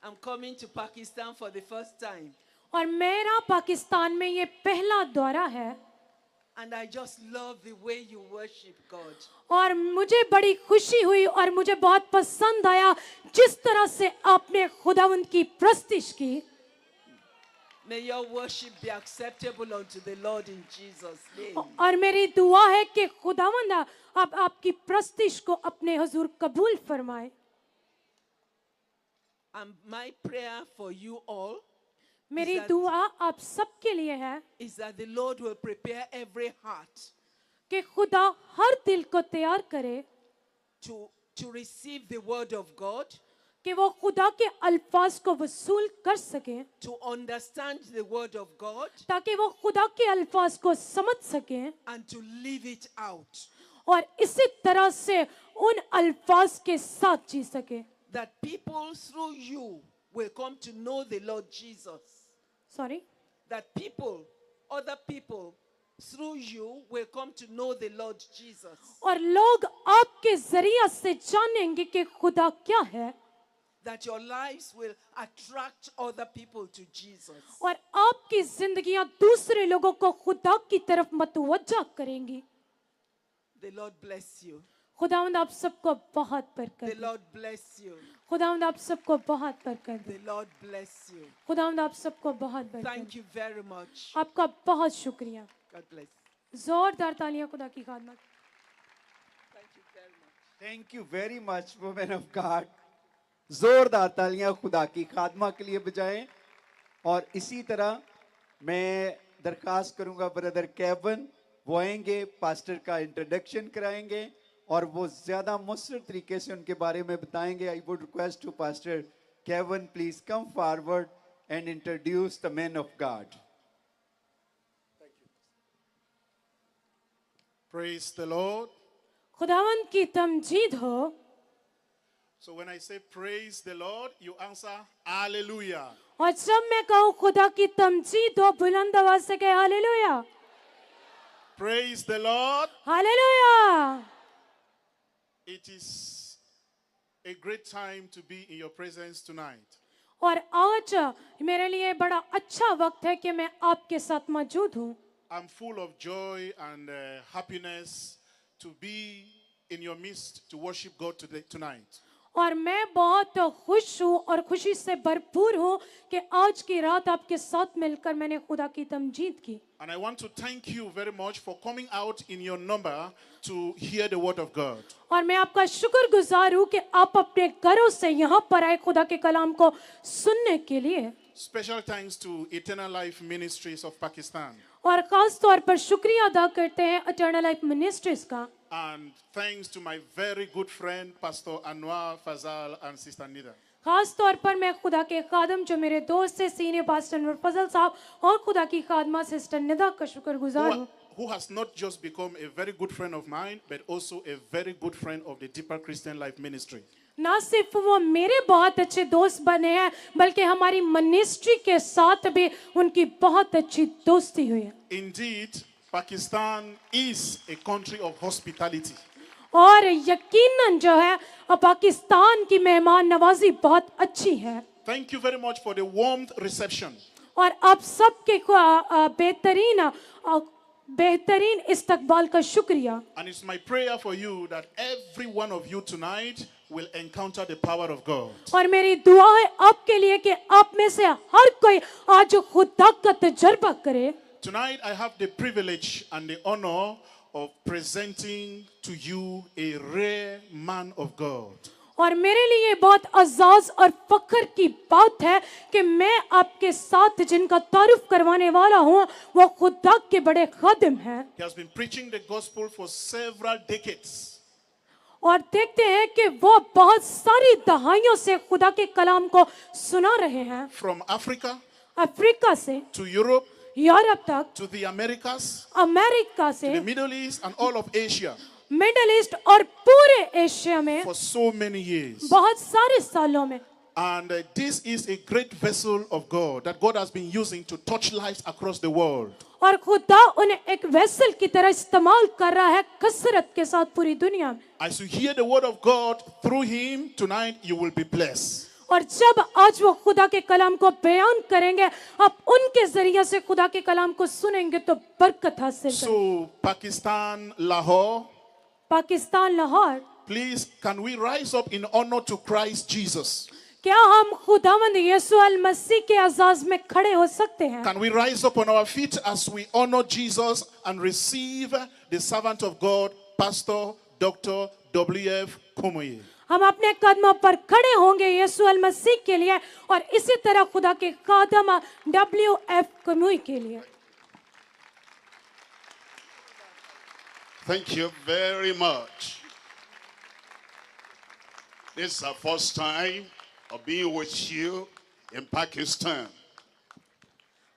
I'm coming to Pakistan for the first time. और मेरा पाकिस्तान में ये पहला दौरा है And I just love the way you worship God. और मुझे बड़ी खुशी हुई और मुझे बहुत पसंद आया जिस तरह से आपने खुदावंद की प्रस्तिश की. May your worship be acceptable unto the Lord in Jesus' name. और मेरी दुआ है कि खुदावंद आप आपकी प्रस्तिश को अपने हुजूर कबूल फरमाए. And my prayer for you all मेरी दुआ आप सबके लिए है is that the Lord will prepare every heart कि खुदा हर दिल को तैयार करे to receive the word of God, कि वो खुदा के अल्फाज को वसूल कर सके, to understand the word of God, ताकि वो खुदा के अल्फाज को समझ सके and to live it out. और इसी तरह से उन अल्फाज के साथ जी सके. That people through you will come to know the Lord Jesus. Sorry. That people, other people through you will come to know the Lord Jesus. और लोग आपके जरिया से जानेंगे कि खुदा क्या है. That your lives will attract other people to Jesus. और आपकी जिंदगियां दूसरे लोगों को खुदा की तरफ मतवज्जा करेंगी. The Lord bless you. खुदावंद आप सबको बहुत बरकत The they. Lord bless you. खुदावंद आप सबको बहुत बरकत दे. The Lord bless you. खुदावंद आप सबको बहुत बरकत Thank they. you very much. आपका बहुत शुक्रिया. God bless. जोरदार तालियां खुदा की खादमत. Thank you very much. Thank you very much women of God. जोरदार तालियां खुदा की खादमा के लिए बजाएं. और इसी तरह मैं दरखास्त करूंगा ब्रदर केवन, वो आएंगे, पास्टर का इंट्रोडक्शन कराएंगे और वो ज्यादा मुस्तर तरीके से उनके बारे में बताएंगे. I would request to pastor Kevin, please come forward and introduce the man of God. Praise the Lord. खुदावंद की तमजीद हो. So when I say praise the Lord, you answer hallelujah. और जब मैं कहूँ खुदा की तमजीद हो, बुलंद आवाज से कहे hallelujah. Praise the Lord. Hallelujah. It is a great time to be in your presence tonight. और आज मेरे लिए बड़ा अच्छा वक्त है कि मैं आपके साथ मौजूद हूँ. I'm full of joy and happiness to be in your midst to worship God tonight. और मैं बहुत खुश हूँ और खुशी से भरपूर हूँ कि आज की रात आपके साथ मिलकर मैंने खुदा की तमजीद की. And I want to thank you very much for coming out in your number to hear the word of God. और मैं आपका शुक्रगुजार हूँ कि आप अपने घरों से यहाँ पर आए खुदा के कलाम को सुनने के लिए. Special thanks to Eternal Life Ministries of Pakistan. और खास तौर पर शुक्रिया अदा करते हैं इटर्नल लाइफ मिनिस्ट्रीज का. And thanks to my very good friend Pastor Anwar Fazal and Sister Nida. खास तौर पर मैं खुदा के खादम जो मेरे दोस्त है सीनियर पास्टर अनवर फजल साहब और खुदा की खादमा सिस्टर निदा का शुक्रगुजार हूँ. Who has not just become a very good friend of mine, but also a very good friend of the Deeper Christian Life Ministry. ना सिर्फ वो मेरे बहुत अच्छे दोस्त बने हैं बल्कि हमारी मिनिस्ट्री के साथ भी उनकी बहुत अच्छी दोस्ती हुई है. Indeed, Pakistan is a country of hospitality. और यकीनन जो है पाकिस्तान की मेहमान नवाजी बहुत अच्छी है. Thank you very much for the warm reception. और आप सबके बेहतरीन इस्तकबाल का शुक्रिया. And it's my prayer for you that every one of you tonight will encounter the power of God. और मेरी दुआ है आपके लिए कि आप में से हर कोई आज खुदा का तजर्बा करे. Tonight I have the privilege and the honor of presenting to you a rare man of God. और मेरे लिए बहुत अजाज और फख्र की बात है कि मैं आपके साथ जिनका तारुफ करवाने वाला हूँ वो खुदा के बड़े खादिम हैं. He has been preaching the gospel for several decades. और देखते हैं कि वो बहुत सारी दहाइयों से खुदा के कलाम को सुना रहे हैं. From Africa अफ्रीका से to Europe यूरोप तक, to the Americas, अमेरिका से, the Middle East and all of Asia middle east और पूरे एशिया में for so many years. बहुत सारे सालों में. And this is a great vessel of God that God has been using to touch lives across the world. और खुदा उन्हें एक वेसल की तरह इस्तेमाल कर रहा है कसरत के साथ पूरी दुनिया में. As you hear the word of God through him tonight, you will be blessed. और जब आज वो खुदा के कलाम को बयान करेंगे, आप उनके जरिए से खुदा के कलाम को सुनेंगे तो बरकत हासिल करेंगे। So, Pakistan, Lahore, Pakistan Lahore, please, can we rise up in honor to Christ Jesus? क्या हम खुदावंद यीशु अल मसीह के अजाज में खड़े हो सकते हैं? Can we rise up on our feet as we honor Jesus and receive the servant of God, Pastor Dr. W.F. Kumuyi? हम अपने कदमों पर खड़े होंगे यीशु अल मसीह के लिए और इसी तरह खुदा के खादम W.F. कमुई के लिए। Thank you very much. This is our first time of being with you in Pakistan.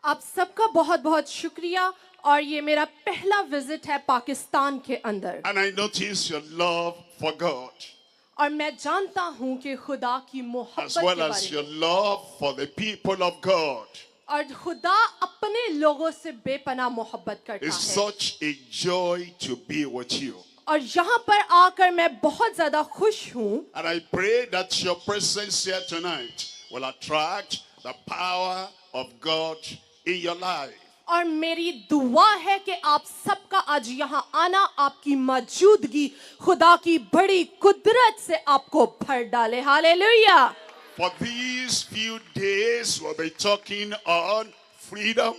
आप सबका बहुत बहुत शुक्रिया और ये मेरा पहला विजिट है पाकिस्तान के अंदर। And I notice your love for God, और मैं जानता हूँ कि खुदा की as मोहब्बत के well as बारे your में love for the people of God. और खुदा अपने लोगों से बेपनाह मोहब्बत करता It's है। such a joy to be with you. और यहाँ पर आकर मैं बहुत ज्यादा खुश हूँ And I pray that your presence here tonight will attract the power of God in your life. और मेरी दुआ है कि आप सबका आज यहाँ आना, आपकी मौजूदगी खुदा की बड़ी कुदरत से आपको भर डाले। Hallelujah. For these few days, we'll be talking on freedom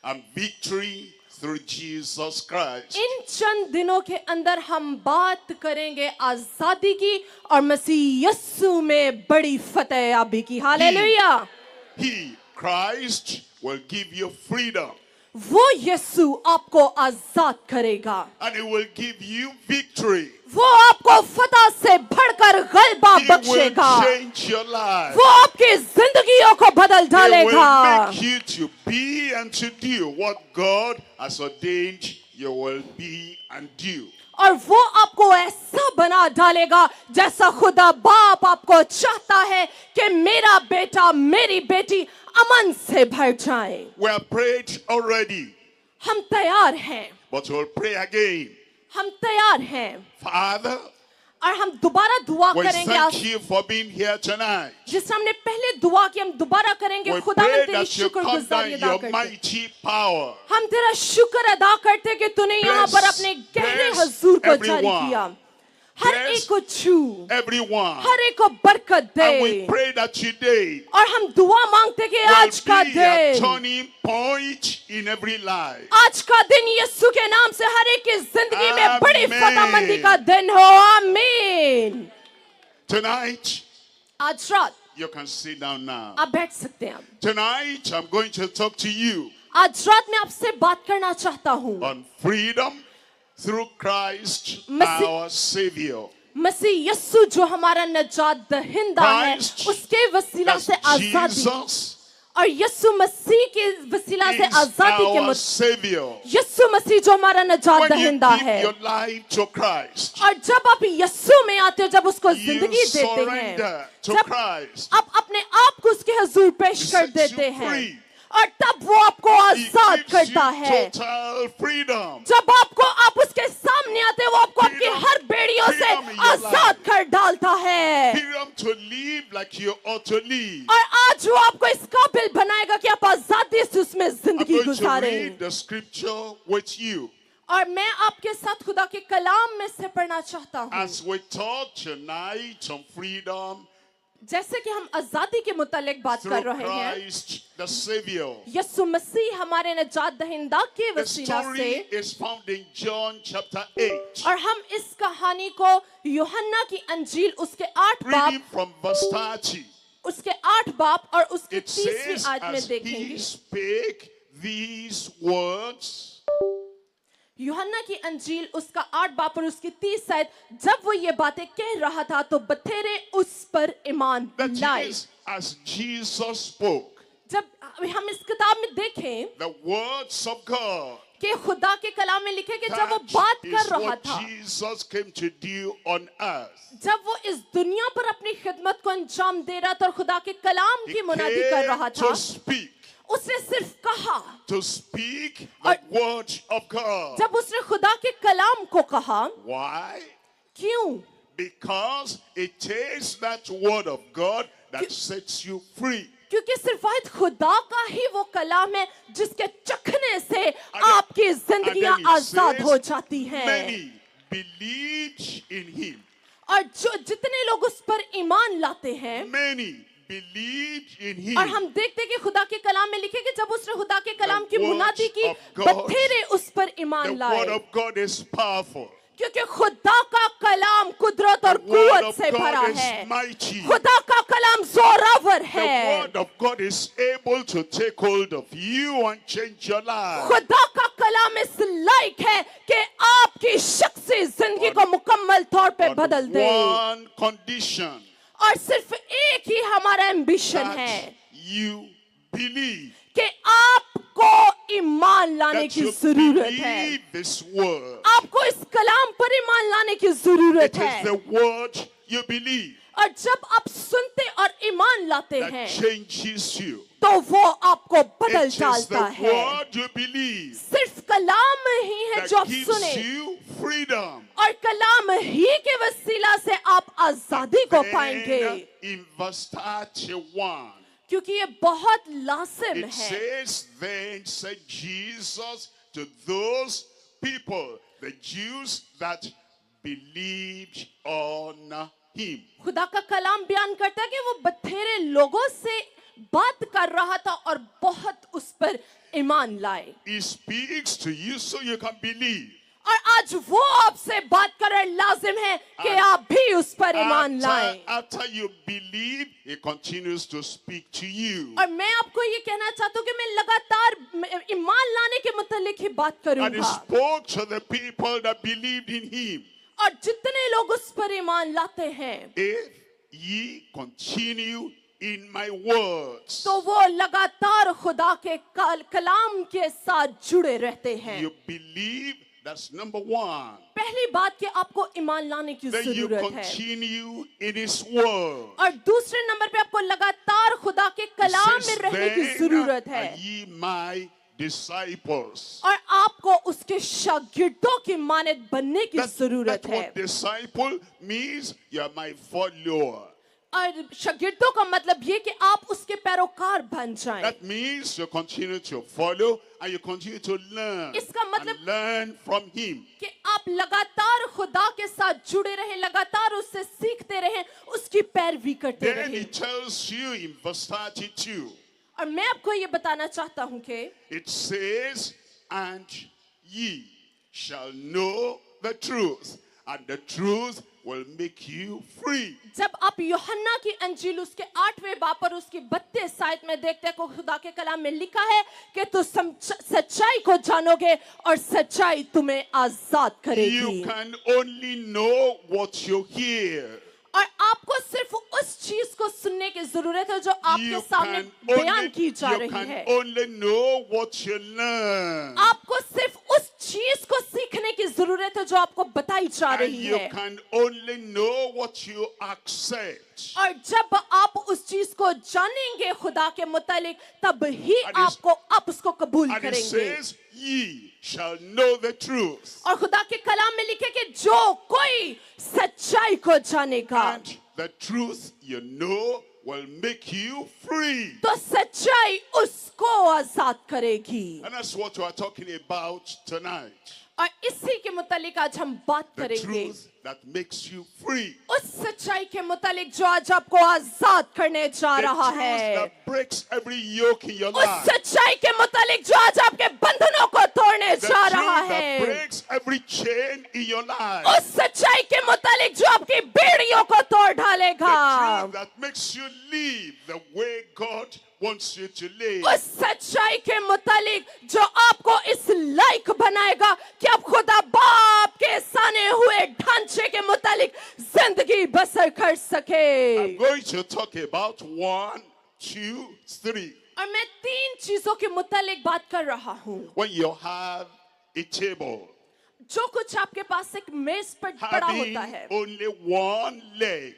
and victory through Jesus Christ. इन चंद दिनों के अंदर हम बात करेंगे आजादी की और मसीह यस्सु में बड़ी फतेह याबी की। Hallelujah. He, Christ, will give you freedom वो यस्सु आपको आजाद करेगा, and he will give you victory. वो आपको फतह से बढ़कर गलबा He will बख्शेगा, change your life. वो आपकी जिंदगियों को बदल He डालेगा will make you to be and to do what God has ordained you will be and do. और वो आपको ऐसा बना डालेगा जैसा खुदा बाप आपको चाहता है कि मेरा बेटा मेरी बेटी अमन से भर जाए। We have prayed already, हम तैयार हैं, but we'll pray again. हम तैयार हैं Father, और हम दोबारा दुआ we करेंगे। thank आज you for being here tonight. जिस हमने पहले दुआ की हम दोबारा करेंगे। We खुदा pray तेरी that you come down शुक्रगुजारी अदा your करते, mighty power. हम तेरा शुक्र अदा करते कि तूने यहाँ पर अपने गहरे bless हजूर को जारी everyone. किया। हर Bless एक को छू, Everyone. हर एक को बरकत And we they. pray that today और हम दुआ मांगते कि आज का will be a दिन, turning point in every life. आज का दिन यीशु के नाम से हर एक की जिंदगी में बड़ी Amen. फतेहमंदी का दिन हो। आमीन। Tonight, आज रात you can sit down now. आप बैठ सकते हैं। Tonight, I'm going to talk to you आज रात मैं आपसे बात करना चाहता हूँ on freedom through Christ, Masi- our Savior. मसीह यस्सु जो हमारा नजात दहिंदा है, Christ, उसके वसीला That's से आजादी Jesus और यस्सु मसीह के वसीला से is आजादी के our मुत Savior. यस्सु मसीह जो हमारा नजात When you दहिंदा give है। your life to Christ, और जब आप यस्सु में आते हो, जब उसको you जिंदगी देते हैं, surrender to जब Christ. आप अपने आप को उसके हजूर पेश He कर sets you देते हैं free. और तब वो आपको He आजाद gives करता you है। total freedom. जब आप उसके सामने आते हैं, वो आपको आपकी Freedom. हर बेड़ियों से Freedom in your Azad life. कर डालता है। Freedom to live like you ought to live. और आज वो आपको इस काबिल बनाएगा कि आप आजादी से उसमें I'm जिंदगी going to गुजारें। read the scripture with you और मैं आपके साथ खुदा के कलाम में से पढ़ना चाहता हूँ। as we talk tonight on freedom जैसे कि हम आजादी के मुतालिक बात through कर रहे हैं, Christ the Savior. यीशु मसीह हमारे नजात दहिंदा के The वसीला story से, is found in John chapter 8. और हम इस कहानी को यूहन्ना की अंजील उसके 8 बाब Reading from verse 30. उसके 8 बाब और उसके It 30वीं says, आयत में as he देखेंगे। spake these words, यूहन्ना की अंजील उसका 8 बाब और उसकी 30 आयत, जब वो ये बातें कह रहा था तो बथेरे उस पर ईमान that लाए। is, as Jesus spoke, जब हम इस किताब में देखें the words of God. कि खुदा के कलाम में लिखे कि जब वो बात That कर is रहा what था, Jesus came to do on earth. जब वो इस दुनिया पर अपनी खिदमत को अंजाम दे रहा था और खुदा के कलाम He की मुनादी कर रहा came था, to speak, उसने सिर्फ कहा। to speak the word of God. जब उसने खुदा के कलाम को कहा, Why? क्यों? Because it takes that word of God that sets you free. क्योंकि सिर्फ वाहिद खुदा का ही वो कलाम है जिसके चखने से आपकी जिंदगियां आजाद हो जाती हैं। Many believed in him. और जो जितने लोग उस पर ईमान लाते हैं, Many believed in him. और हम देखते हैं कि खुदा के कलाम में लिखे कि जब उसने खुदा के कलाम की The मुनादी की, words of God, बथेरे उस पर The ईमान word लाए, of God is powerful. क्योंकि खुदा का कलाम कुदरत और The word कुव्वत of से भरा God है। is mighty. खुदा का कलाम जोरावर The है। word of God is able to take hold of you and change your life. खुदा का कलाम इस लायक है कि आपकी शख्सी जिंदगी को मुकम्मल तौर पे बदल On दे। one condition, और सिर्फ एक ही हमारा एम्बिशन that है you believe. कि आपको ईमान लाने That की you जरूरत है। believe this word. आपको इस कलाम पर ईमान लाने की जरूरत It is है। the word you believe और जब आप सुनते और ईमान लाते that हैं changes you. तो वो आपको बदल It is डालता the है। word you believe सिर्फ कलाम ही है जो आप that सुने, gives you freedom. और कलाम ही के वसीला से आप आजादी को पाएंगे। Then in verse 31, क्योंकि ये बहुत लाजिम it है। says, then said Jesus to those people, the Jews that believed on him. खुदा का कलाम बयान करता है कि वो बथेरे लोगों से बात कर रहा था और बहुत उस पर ईमान लाए। He speaks to you so you can believe. और आज वो आपसे बात कर रहे, लाजिम है कि आप भी उस पर ईमान लाएं। After you believe, he continues to speak to you. और मैं आपको ये कहना चाहता हूँ कि मैं लगातार ईमान लाने के मुतालिक ही बात And he करूंगा। spoke to the people that believed in him. और जितने लोग उस पर ईमान लाते हैं, If ye continue in my words, तो वो लगातार खुदा के कलाम के साथ जुड़े रहते हैं। you believe, that's number one. पहली बात कि आपको ईमान लाने की Then you जरूरत है, continue in his word. और दूसरे नंबर पे आपको लगातार खुदा के He कलाम says, में रहने की then जरूरत है, are ye my disciples. और आपको उसके शागिर्दों की मानद बनने की जरूरत That's है। what disciple means. You are my follower. और शागिर्दों का मतलब ये कि आप उसके पैरोकार बन जाएं। That means you continue to follow and you continue to learn इसका मतलब- and learn from him. कि आप लगातार खुदा के साथ जुड़े रहें, लगातार उससे सीखते रहें, उसकी पैरवी करते Then he रहें। tells you in verse 32, और मैं आपको ये बताना चाहता हूँ कि it says, and ye shall know the truth, and the truth will make you free. जब आप यूहन्ना की अंजील उसके 8वें बाब और उसकी 32 आयत में देखते हैं, को खुदा के कलाम में लिखा है कि तू सच्चाई को जानोगे और सच्चाई तुम्हें आजाद करेगी। You can only know what you hear. और आपको सिर्फ उस चीज को सुनने की जरूरत है जो आपके You सामने can बयान की जा you रही can है। only know what you learn. आपको सिर्फ उस चीज को सीखने की जरूरत है जो आपको बताई जा And रही you है। can only know what you accept. और जब आप उस चीज को जानेंगे खुदा के मुतालिक, तब ही And it's- आप उसको कबूल And it करेंगे। says, ye shall know the truth. और खुदा के कलाम में लिखे कि जो कोई सच्चाई को जानेगा, And the truth you know will make you free. तो सच्चाई उसको आजाद करेगी। And that's what we are talking about tonight. और इसी के मुतालिक आज हम बात The करेंगे, truth that makes you free. उस सच्चाई के मुतालिक जो आज आपको आजाद करने जा The रहा truth है, that breaks every yoke in your उस life. सच्चाई के मुतालिक जो आज आपके बंधनों को तोड़ने The जा truth रहा that है, breaks every chain in your life. उस सच्चाई के मुतालिक जो आपकी बेड़ियों को तोड़ डालेगा, The truth that makes you live the way God wants you to live. उस सच्चाई के मुतालिक जो आपको इस लायक बनाएगा कि आप खुदा बाप के साने हुए ढांचे के मुतालिक जिंदगी बसर कर सके। I'm going to talk about 1, 2, 3. और मैं 3 चीजों के मुतालिक बात कर रहा हूँ। When you have a table जो कुछ आपके पास एक मेज पर पड़ा having होता है, only one leg,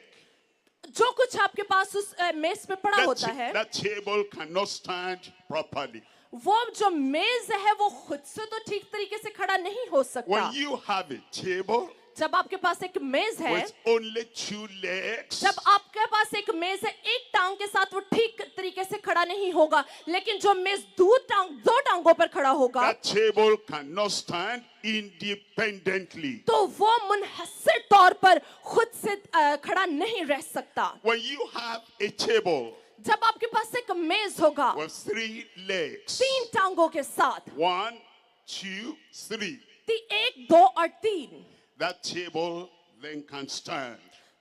जो कुछ आपके पास उस मेज पे पड़ा होता है, that table cannot stand properly. वो जो मेज है वो खुद से तो ठीक तरीके से खड़ा नहीं हो सकता। When you have a table जब आपके पास एक मेज है, with only 2 legs, जब आपके पास एक मेज है, एक टांग के साथ वो ठीक तरीके से खड़ा नहीं होगा, लेकिन जो मेज दो टांगों पर खड़ा होगा, that table cannot stand independently. तो वो मुनहसिर तौर पर खुद से खड़ा नहीं रह सकता। When you have a table जब आपके पास एक मेज होगा with 3 legs, 3 टांगों के साथ, 1, 2, 3, 1, 2 और 3, that table then can stand.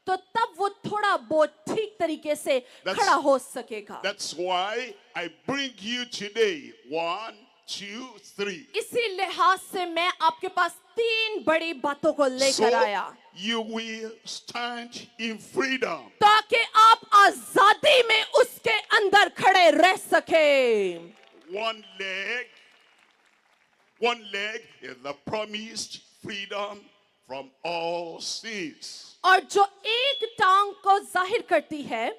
तो तब वो थोड़ा बहुत ठीक तरीके से That's- खड़ा हो सकेगा। That's why I bring you today 1, 2, 3. इसी लिहाज से मैं आपके पास 3 बड़ी बातों को लेकर आया, So you will stand in freedom. ताकि आप आजादी में उसके अंदर खड़े रह सके। One leg is the promised freedom from all sins. और जो एक टांग को जाहिर करती है,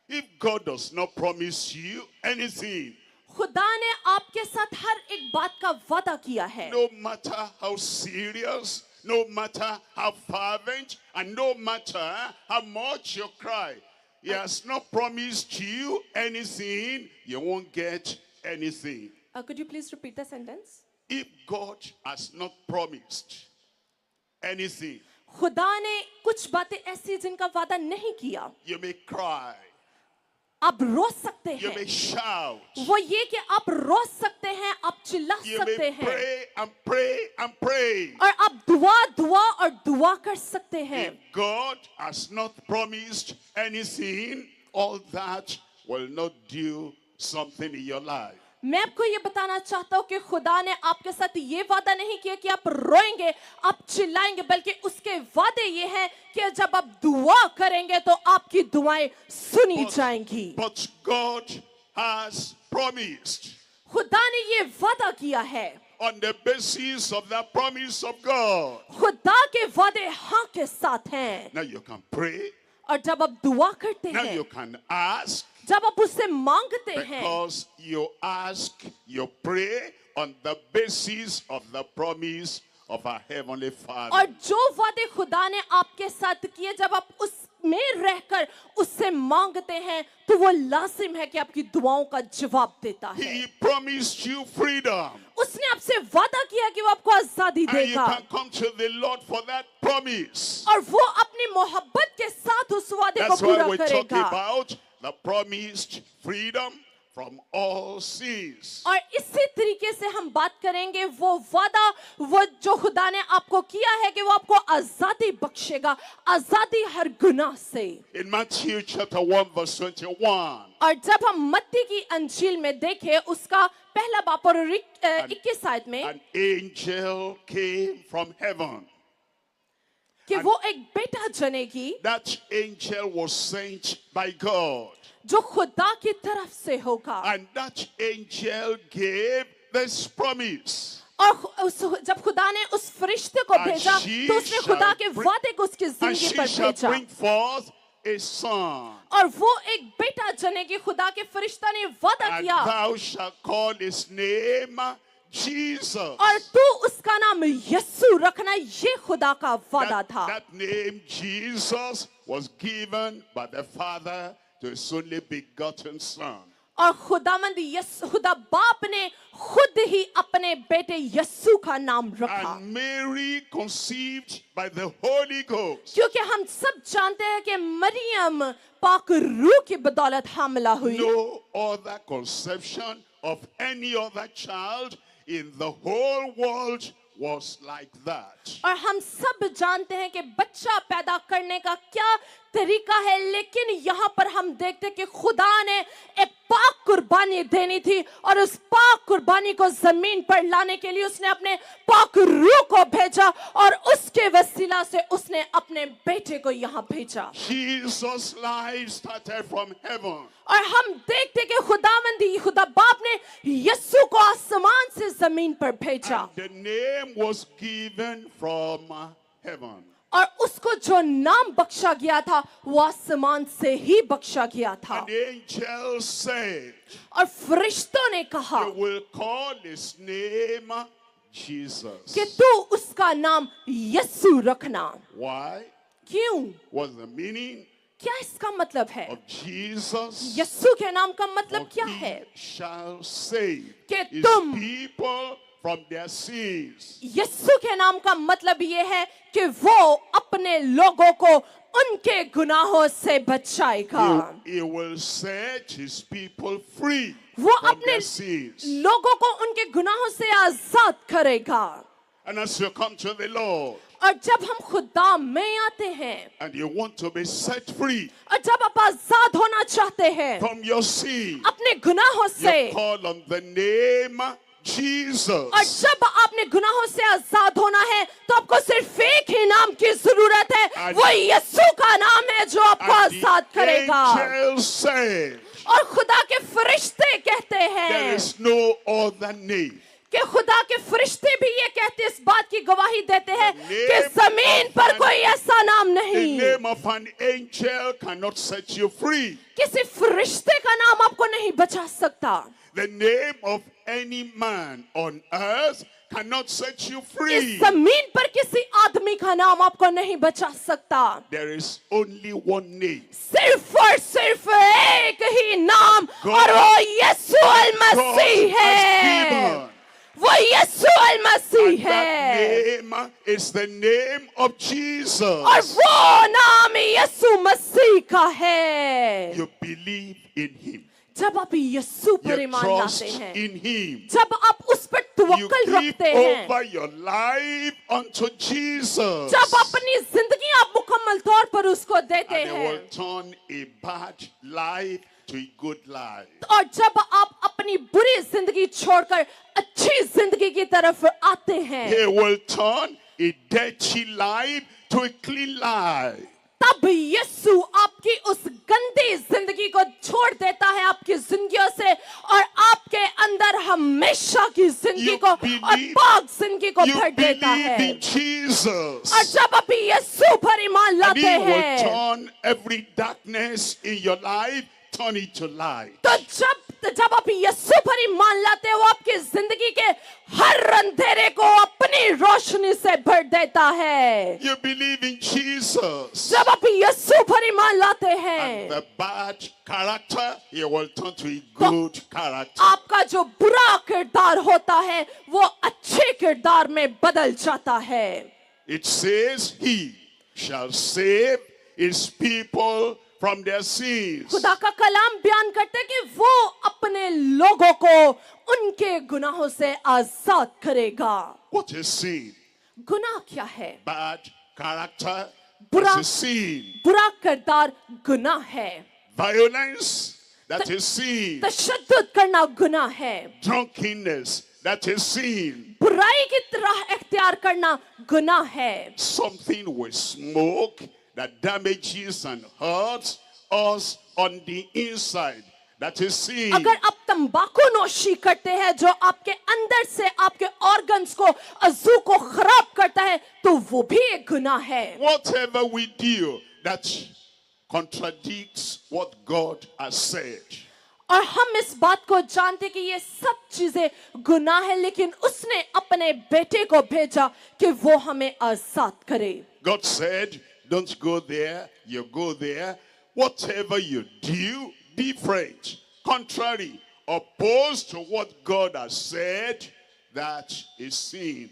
If God does not promise you anything, खुदा ने आपके साथ हर एक बात का वादा किया है, no matter how serious, no matter how fervent, and no matter how much you cry, He has not promised you anything, you won't get anything. Could you please repeat the sentence? If God has not promised anything, खुदा ने कुछ बातें ऐसी जिनका वादा नहीं किया, you may cry, आप रो सकते you may हैं, shout, वो ये कि आप रो सकते हैं, आप चिल्ला you सकते may हैं, pray and pray and pray. और आप दुआ कर सकते हैं। If God has not promised anything, all that will not do something in your life. मैं आपको ये बताना चाहता हूँ कि खुदा ने आपके साथ ये वादा नहीं किया कि आप रोएंगे, आप चिल्लाएंगे, बल्कि उसके वादे ये हैं कि जब आप दुआ करेंगे तो आपकी दुआएं सुनी जाएंगी। But God has promised. खुदा ने ये वादा किया है, On the basis of the promise of God, खुदा के वादे हाँ के साथ हैं। now you can pray, और जब आप दुआ करते now हैं, you can ask, जब आप उससे मांगते हैं, because you ask, you pray on the basis of the promise of our Heavenly और Father. जो वादे खुदा ने आपके साथ किए, जब आप उसमें रहकर उससे मांगते हैं, तो वो लाजिम है कि आपकी दुआओं का जवाब देता है। He promised you freedom. उसने आपसे वादा किया कि वो आपको आजादी And you देगा, can come to the Lord for that promise. और वो अपनी मोहब्बत के साथ उस वादे को That's why पूरा we talk करेगा। about the promised freedom from all sins. और इसी तरीके से हम बात करेंगे वो वादा, वो जो खुदा ने आपको किया है कि वो आपको आजादी बख्शेगा, आजादी हर गुनाह से। In Matthew chapter 1 verse 21, और जब हम मत्ती की अंजील में देखें, उसका पहला बाप और 21 आयत में, an angel came from heaven. कि वो एक बेटा जनेगी That angel was sent by God. जो खुदा की तरफ से होगा, And that angel gave this promise. और जब खुदा ने उस फरिश्ते को And भेजा, she तो उसने shall खुदा के bring- वादे को उसकी And जिंदगी she पर shall भेजा, bring forth a son. और वो एक बेटा जनेगी। खुदा के फरिश्ता ने वादा And किया, thou shalt call his name Jesus. और तू उसका नाम यस्सु रखना। ये खुदा का वादा था। That name Jesus was given by the Father to his only begotten Son. और खुदा बाप ने खुद ही अपने बेटे यस्सु का नाम रखा, And Mary conceived by the Holy Ghost. क्योंकि हम सब जानते हैं कि मरियम पाक रूह की बदौलत हामिला हुई। No other conception of any other child in the whole world was like that. और हम सब जानते हैं कि बच्चा पैदा करने का क्या तरीका है, लेकिन यहाँ पर हम देखते हैं कि खुदा ने एक पाक कुर्बानी देनी थी, और उस पाक कुर्बानी को जमीन पर लाने के लिए उसने अपने पाक रूह को भेजा, और उसके वसीला से उसने अपने बेटे को यहाँ भेजा। Jesus' life started from heaven. और हम देखते हैं कि खुदा बाप ने यस्सु को आसमान से जमीन पर भेजा, And the name was given from heaven. और उसको जो नाम बख्शा गया था वो आसमान से ही बख्शा गया था। And the angel said, और फरिश्तों ने कहा, you will call his name Jesus. कि तू उसका नाम यीशु रखना। Why? क्यों? What's the meaning क्या इसका मतलब है? of Jesus? यीशु के नाम का मतलब For क्या he है? shall save कि his तुम- people from their sins. यीशु के नाम का मतलब ये है कि वो अपने लोगों को उनके गुनाहों से बचाएगा। He will set his people free वो from अपने their sins. लोगों को उनके गुनाहों से आजाद करेगा। And as you come to the Lord और जब हम खुदा में आते हैं and you want to be set free और जब आप आजाद होना चाहते हैं from your sin, अपने गुनाहों से, you call on the name Jesus. और जब आपने गुनाहों से आजाद होना है तो आपको सिर्फ एक ही नाम की जरूरत है, And- वो यीशु का नाम है जो आपको And आजाद the करेगा। angels said, और खुदा के फरिश्ते कहते there हैं is no other name. कि खुदा के फरिश्ते भी ये कहते, इस बात की गवाही देते हैं The कि name जमीन of पर an- कोई ऐसा नाम The नहीं, name of an angel cannot set you free. किसी फरिश्ते का नाम आपको नहीं बचा सकता। The name of any man on earth cannot set you इस free. जमीन पर किसी आदमी का नाम आपको नहीं बचा सकता। There is only one name. सिर्फ और सिर्फ एक ही नाम, God- और वो यीशु God मसीह has है। given. वो यीशु मसीह And that है, name is the name of Jesus. और वो नाम यीशु मसीह का है। You believe in him. जब आप यीशु पर You ईमान trust लाते हैं, in him. जब आप उस पर You तवक्कल give रखते हैं, over your life unto Jesus. जब अपनी जिंदगी आप मुकम्मल तौर पर उसको देते And he हैं, will turn a bad life to a good life. और जब आप अपनी बुरी जिंदगी छोड़कर अच्छी जिंदगी की तरफ आते हैं, He will turn a dirty life to a clean life. तब यीशु आपकी उस गंदी जिंदगी को छोड़ देता है आपकी जिंदगियों से, और आपके अंदर हमेशा की जिंदगी You को और believe- पाक जिंदगी को You भर देता believe है। in Jesus. और जब आप यीशु पर ईमान And लाते he will हैं, turn every darkness in your life, turn it to light. तो जब आप यीशु पर ईमान लाते हो, आपकी जिंदगी के हर अंधेरे को अपनी रोशनी से भर देता है। You believe in Jesus. जब आप यीशु पर ईमान लाते And हैं, the bad character, he will turn to a good character. आपका जो बुरा किरदार होता है वो अच्छे किरदार में बदल जाता है। It says, he shall save his people from their sins. खुदा का कलाम बयान करते हैं कि वो अपने लोगों को उनके गुनाहों से आजाद करेगा। What is sin? गुनाह क्या है? Bad character, Bura- that is sin. बुरा किरदार गुनाह है। Violence, that is sin. तशद्दुद करना गुनाह है। Drunkenness, that is sin. बुराई की तरह इख्तियार करना गुनाह है। Something with smoke that damages and hurts us on the inside, that is sin. अगर आप तंबाकू नोशी करते हैं जो आपके अंदर से आपके ऑर्गन्स को, अज़ू को खराब करता है, तो वो भी एक गुनाह है। Whatever we do that contradicts what God has said. और हम इस बात को जानते कि ये सब चीजें गुनाह है, लेकिन उसने अपने बेटे को भेजा कि वो हमें आजाद करे। God said, don't go there, you go there. Whatever you do, different, contrary, opposed to what God has said, that is sin.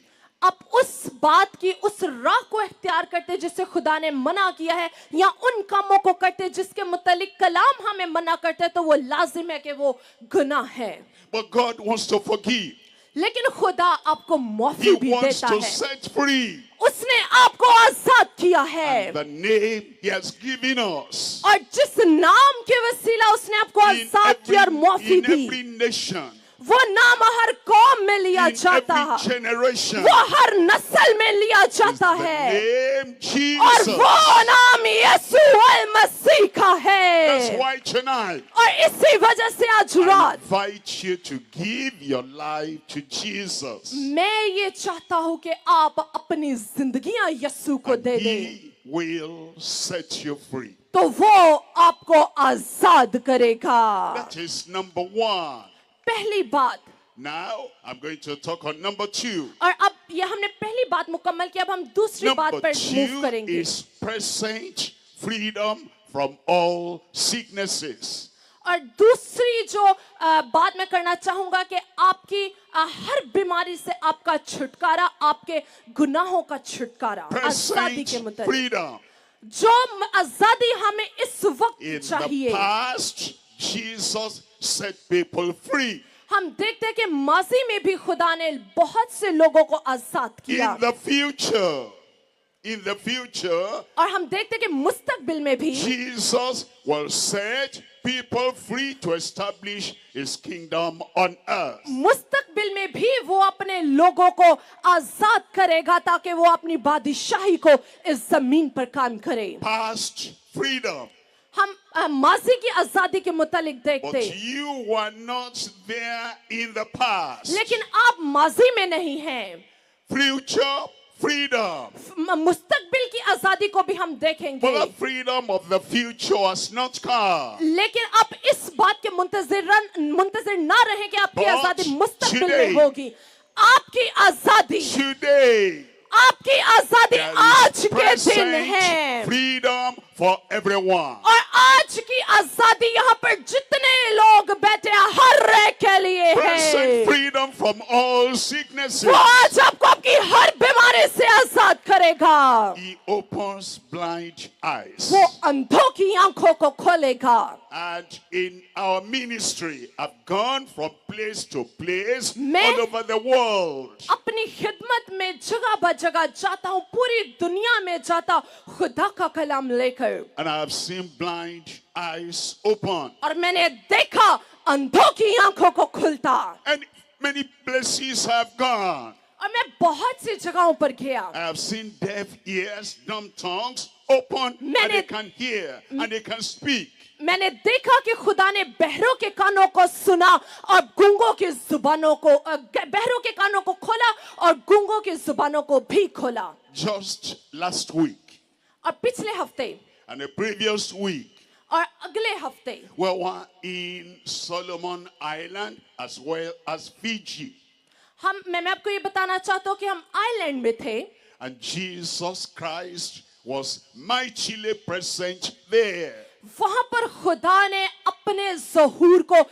आप उस बात की, उस राह को इख्तियार करते जिससे खुदा ने मना किया है, या उन कामों को करते जिसके मुतालिक कलाम हमें मना करते, तो वो लाजिम है कि वो गुनाह है। But God wants to forgive. लेकिन खुदा आपको माफी He भी wants देता to है। set free. उसने आपको आजाद किया है, The name He has given us. और जिस नाम के वसीला उसने आपको In आजाद किया और माफी in दी, every nation, वो नाम हर कौम में लिया in जाता है, every generation, वो हर नस्ल में लिया is जाता the है, name और Jesus. वो नाम यीशु मसीह का That's है। why tonight और इसी वजह से आज I रात invite you to give your life to Jesus. मैं ये चाहता हूँ कि आप अपनी जिंदगियां यीशु को दे दें, He will set you free. तो वो आपको आजाद करेगा। That is number one. पहली बात, Now, I'm going to talk on number 2. और अब ये हमने पहली बात मुकम्मल की, अब हम दूसरी बात Number पर मूव 2 करेंगे. is present freedom from all sicknesses. और दूसरी जो बात मैं करना चाहूंगा कि आपकी हर बीमारी से आपका छुटकारा, आपके गुनाहों का छुटकारा, आजादी के Present मुताबिक. freedom. जो आजादी हमें इस वक्त In the चाहिए. past, Jesus set people free. हम देखते हैं कि माजी में भी खुदा ने बहुत से लोगों को आजाद किया. In the future, और हम देखते हैं कि मुस्तकबिल में भी Jesus will set people free to establish his kingdom on earth. मुस्तकबिल में भी वो अपने लोगों को आजाद करेगा ताकि वो अपनी बादशाही को इस जमीन पर कायम करे. Past freedom. हम माजी की आजादी के मुतालिक But देखते, you were not there in the past. लेकिन आप माजी में नहीं हैं. Future freedom. मुस्तकबिल की आजादी को भी हम देखेंगे. But the freedom of the future has not come. लेकिन आप इस बात के मुंतजिर ना रहें कि आपकी But आजादी मुस्तकबिल today- में होगी. आपकी आजादी, Today, आपकी आजादी there आज is के दिन present है. freedom for everyone. और आज की आजादी यहाँ पर जितने लोग बैठे हैं हर एक के लिए Present है. freedom from all sicknesses. वो आज आपको आपकी हर बीमारी से आजाद करेगा. He opens blind eyes. वो अंधों की आंखों को खोलेगा. And in our ministry, I've gone from place to place मैं- all over the world. अपनी खिदमत में जगह ब जगह जाता हूँ, पूरी दुनिया में जाता हूँ खुदा का कलाम लेकर. And I have seen blind eyes open. और मैंने देखा अंधों की आंखों को खुलता. And many places I've gone. और मैं बहुत सी जगहों पर गया. I have seen deaf ears, dumb tongues open, and मैंने- they can hear and they can speak. मैंने देखा कि खुदा ने बहरों के कानों को सुना और गूंगों की जुबानों को, बहरों के कानों को खोला और गूंगों की जुबानों को भी खोला. Just last week और पिछले हफ्ते and the previous week, और अगले हफ्ते we were in Solomon Island as well as Fiji. मैं आपको ये बताना चाहता हूँ कि हम आइलैंड में थे And Jesus Christ was mightily present there. वहां पर खुदा ने अपने ज़हूर को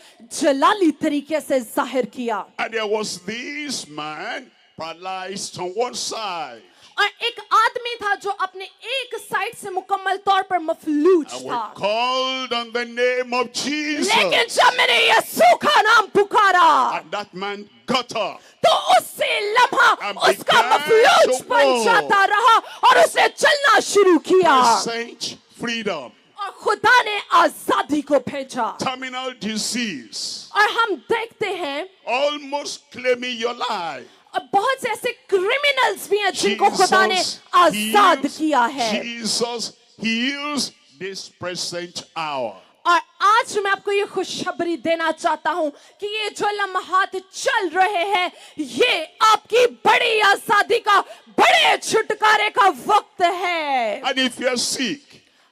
जलाली तरीके से जाहिर किया. And there was this man paralyzed on one side. और एक आदमी था जो अपने एक साइड से मुकम्मल तौर पर मफलूज And we था. called on the name of Jesus. लेकिन जब मैंने यीशु का नाम पुकारा And that man got up. तो उससे लम्हा And उसका began मफलूज to बन walk. जाता रहा और उसने चलना शुरू किया. Present freedom. और खुदा ने आजादी को भेजा. Terminal disease. और हम देखते हैं Almost claiming your life. और बहुत से ऐसे क्रिमिनल्स भी हैं जिनको खुदा ने आजाद किया है. Jesus heals this present hour. और आज मैं आपको ये खुशखबरी देना चाहता हूं कि ये जो लम्हात चल रहे हैं ये आपकी बड़ी आजादी का, बड़े छुटकारे का वक्त है. And if you're sick,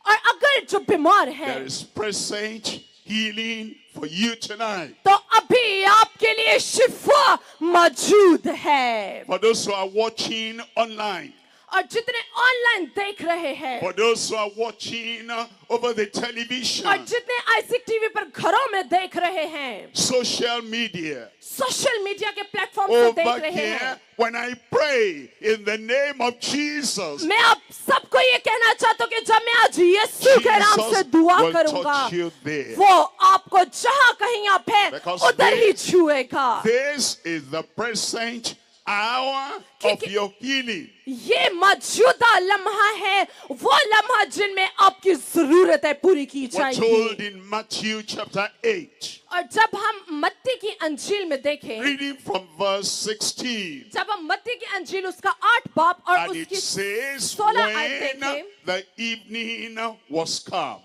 और अगर जो बीमार there है is present healing for you tonight. तो अभी आपके लिए शिफा मौजूद है. For those who are watching online, और जितने ऑनलाइन देख रहे हैं for those who are watching over the और television, जितने आईसीटी टीवी पर घरों में देख रहे हैं, social media, सोशल मीडिया के प्लेटफॉर्म से देख over रहे हैं, here, when I pray in the name of Jesus, मैं आप सबको ये कहना चाहता हूँ कि जब मैं आज यीशु के नाम से Jesus दुआ will करूंगा touch you there. वो आपको जहां कहीं आप हैं Because उधर ही this- छुएगा. This is the present hour of your healing. ये मौजूदा लम्हा है, वो लम्हा जिनमें आपकी जरूरतें पूरी की We're told जाएगी. in Matthew chapter 8, और जब हम मत्ती की अंजील में देखें, reading from verse 16, जब हम मत्ती की अंजील उसका 8 बाब और and it उसकी says, 16 आयत when देखें, the evening was come,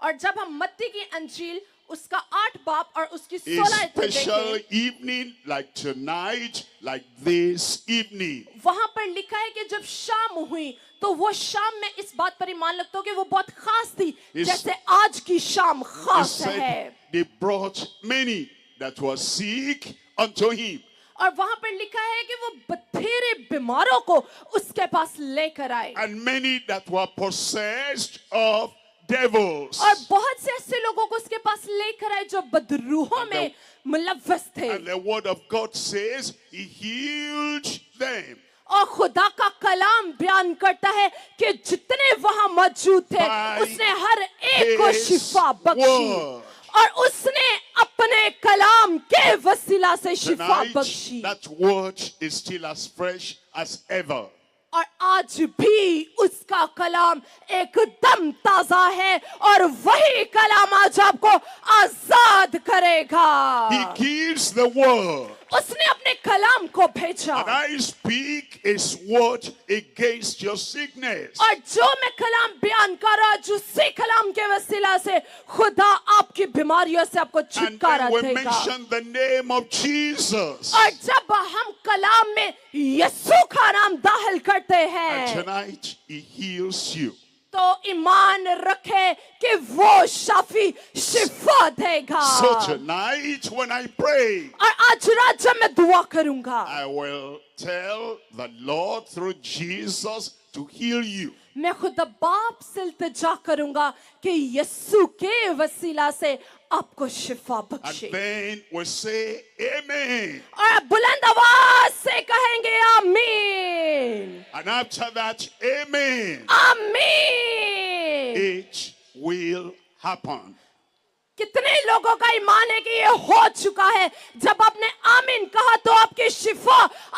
और जब हम मत्ती की अंजील उसका 8 बाब और उसकी a 16 आयत special देखें, evening like tonight, like this evening. वहां पर लिखा है कि जब शाम हुई तो वो शाम में इस बात पर ईमान लगता हूं कि वो बहुत खास थी, It's- जैसे आज की शाम He खास said है. they brought many that were sick unto him. और वहां पर लिखा है कि वो बथेरे बीमारों को उसके पास लेकर आए And many that were possessed of devils. और बहुत से ऐसे लोगों को उसके पास लेकर आए जो बदरूहों में मुलव्वस थे And the word of God says he healed them. और खुदा का कलाम बयान करता है कि जितने वहां मौजूद थे By उसने हर एक को his शिफा बख्शी word. और उसने अपने कलाम के वसीला से शिफा Tonight, Bakshi that word is still as fresh as ever. और आज भी उसका कलाम एकदम ताजा है और वही कलाम आज आपको आजाद करेगा He gives the word. उसने अपने कलाम को भेजा And I speak his word against your sickness. और जो मैं कलाम बयान कर रहा हूं उसी कलाम के वसीला से खुदा आपकी बीमारियों से आपको And छुटकारा when we देगा mention the name of Jesus, और जब हम कलाम में यीशु का नाम दाखिल करते and हैं tonight he heals you. तो ईमान रखे कि वो शाफी शिफा देगा So tonight when I pray, और आज रात जब मैं दुआ करूंगा I will tell the Lord through Jesus to heal you. मैं खुदा बाप से इल्तिजा करूंगा कि यीशु के वसीला से आपको शिफा And बख्शे then we say amen. और बुलंद आवाज से कहेंगे आमीन And after that, amen. आमीन It will happen. कितने लोगों का ईमान है कि ये हो चुका है जब आपने आमीन कहा तो आपकी शिफा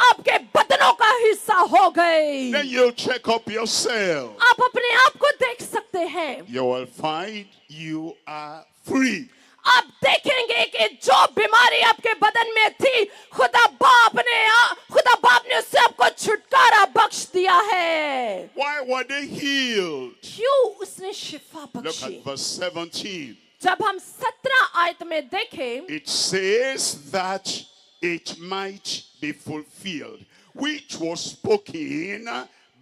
आपके बदनों का हिस्सा हो गई Then you check up yourself. आप अपने आप को देख सकते हैं You will find you are free. आप देखेंगे कि जो बीमारी आपके बदन में थी खुदा बाप ने उससे आपको छुटकारा बख्श दिया है Why were they healed? क्यों उसने शिफा Look बख्शी at verse 17. जब हम 17 आयत में देखें It says that it might be fulfilled, which was spoken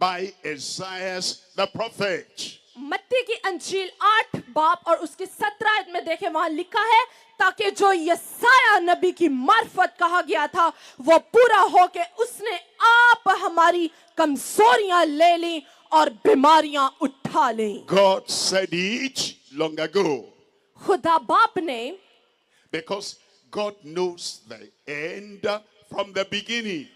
by Isaiah the prophet. मत्ती की अंजील 8 बाब और उसकी 17 आयत में देखें वहां लिखा है ताकि जो यसाया नबी की मार्फत कहा गया था वो पूरा हो के उसने आप हमारी कमजोरियां ले ली और बीमारियां उठा ली God said it long ago खुदा बाप ने because God knows the end from the beginning.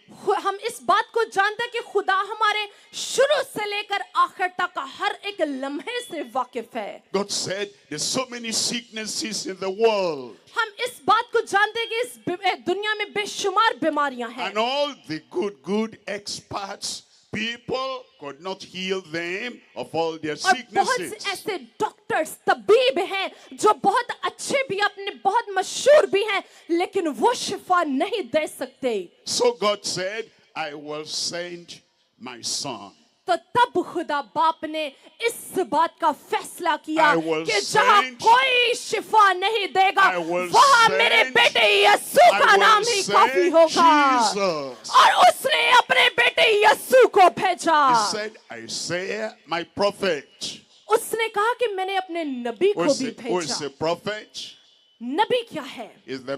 हम इस बात को जानते हैं कि खुदा हमारे शुरू से लेकर आखिर तक का हर एक लम्हे से वाकिफ है God said there's so many sicknesses in the world. हम इस बात को जानते हैं कि इस दुनिया में बेशुमार बीमारियां हैं And all the good experts, people could not heal them of all their और बहुत से sicknesses. ऐसे डॉक्टर्स तबीब हैं जो बहुत अच्छे भी अपने बहुत मशहूर भी हैं लेकिन वो शिफा नहीं दे सकते So God said, I will send my son. तो तब खुदा बाप ने इस बात का फैसला किया I will कि जहां send- कोई शिफा नहीं देगा I will वहां send- मेरे बेटे यीशु का I नाम will ही send काफी होगा Jesus. और उसने अपने बेटे यीशु को भेजा He said, Isaiah, my prophet. उसने कहा कि मैंने अपने नबी को भी Who is भेजा a prophet? नबी क्या है Is the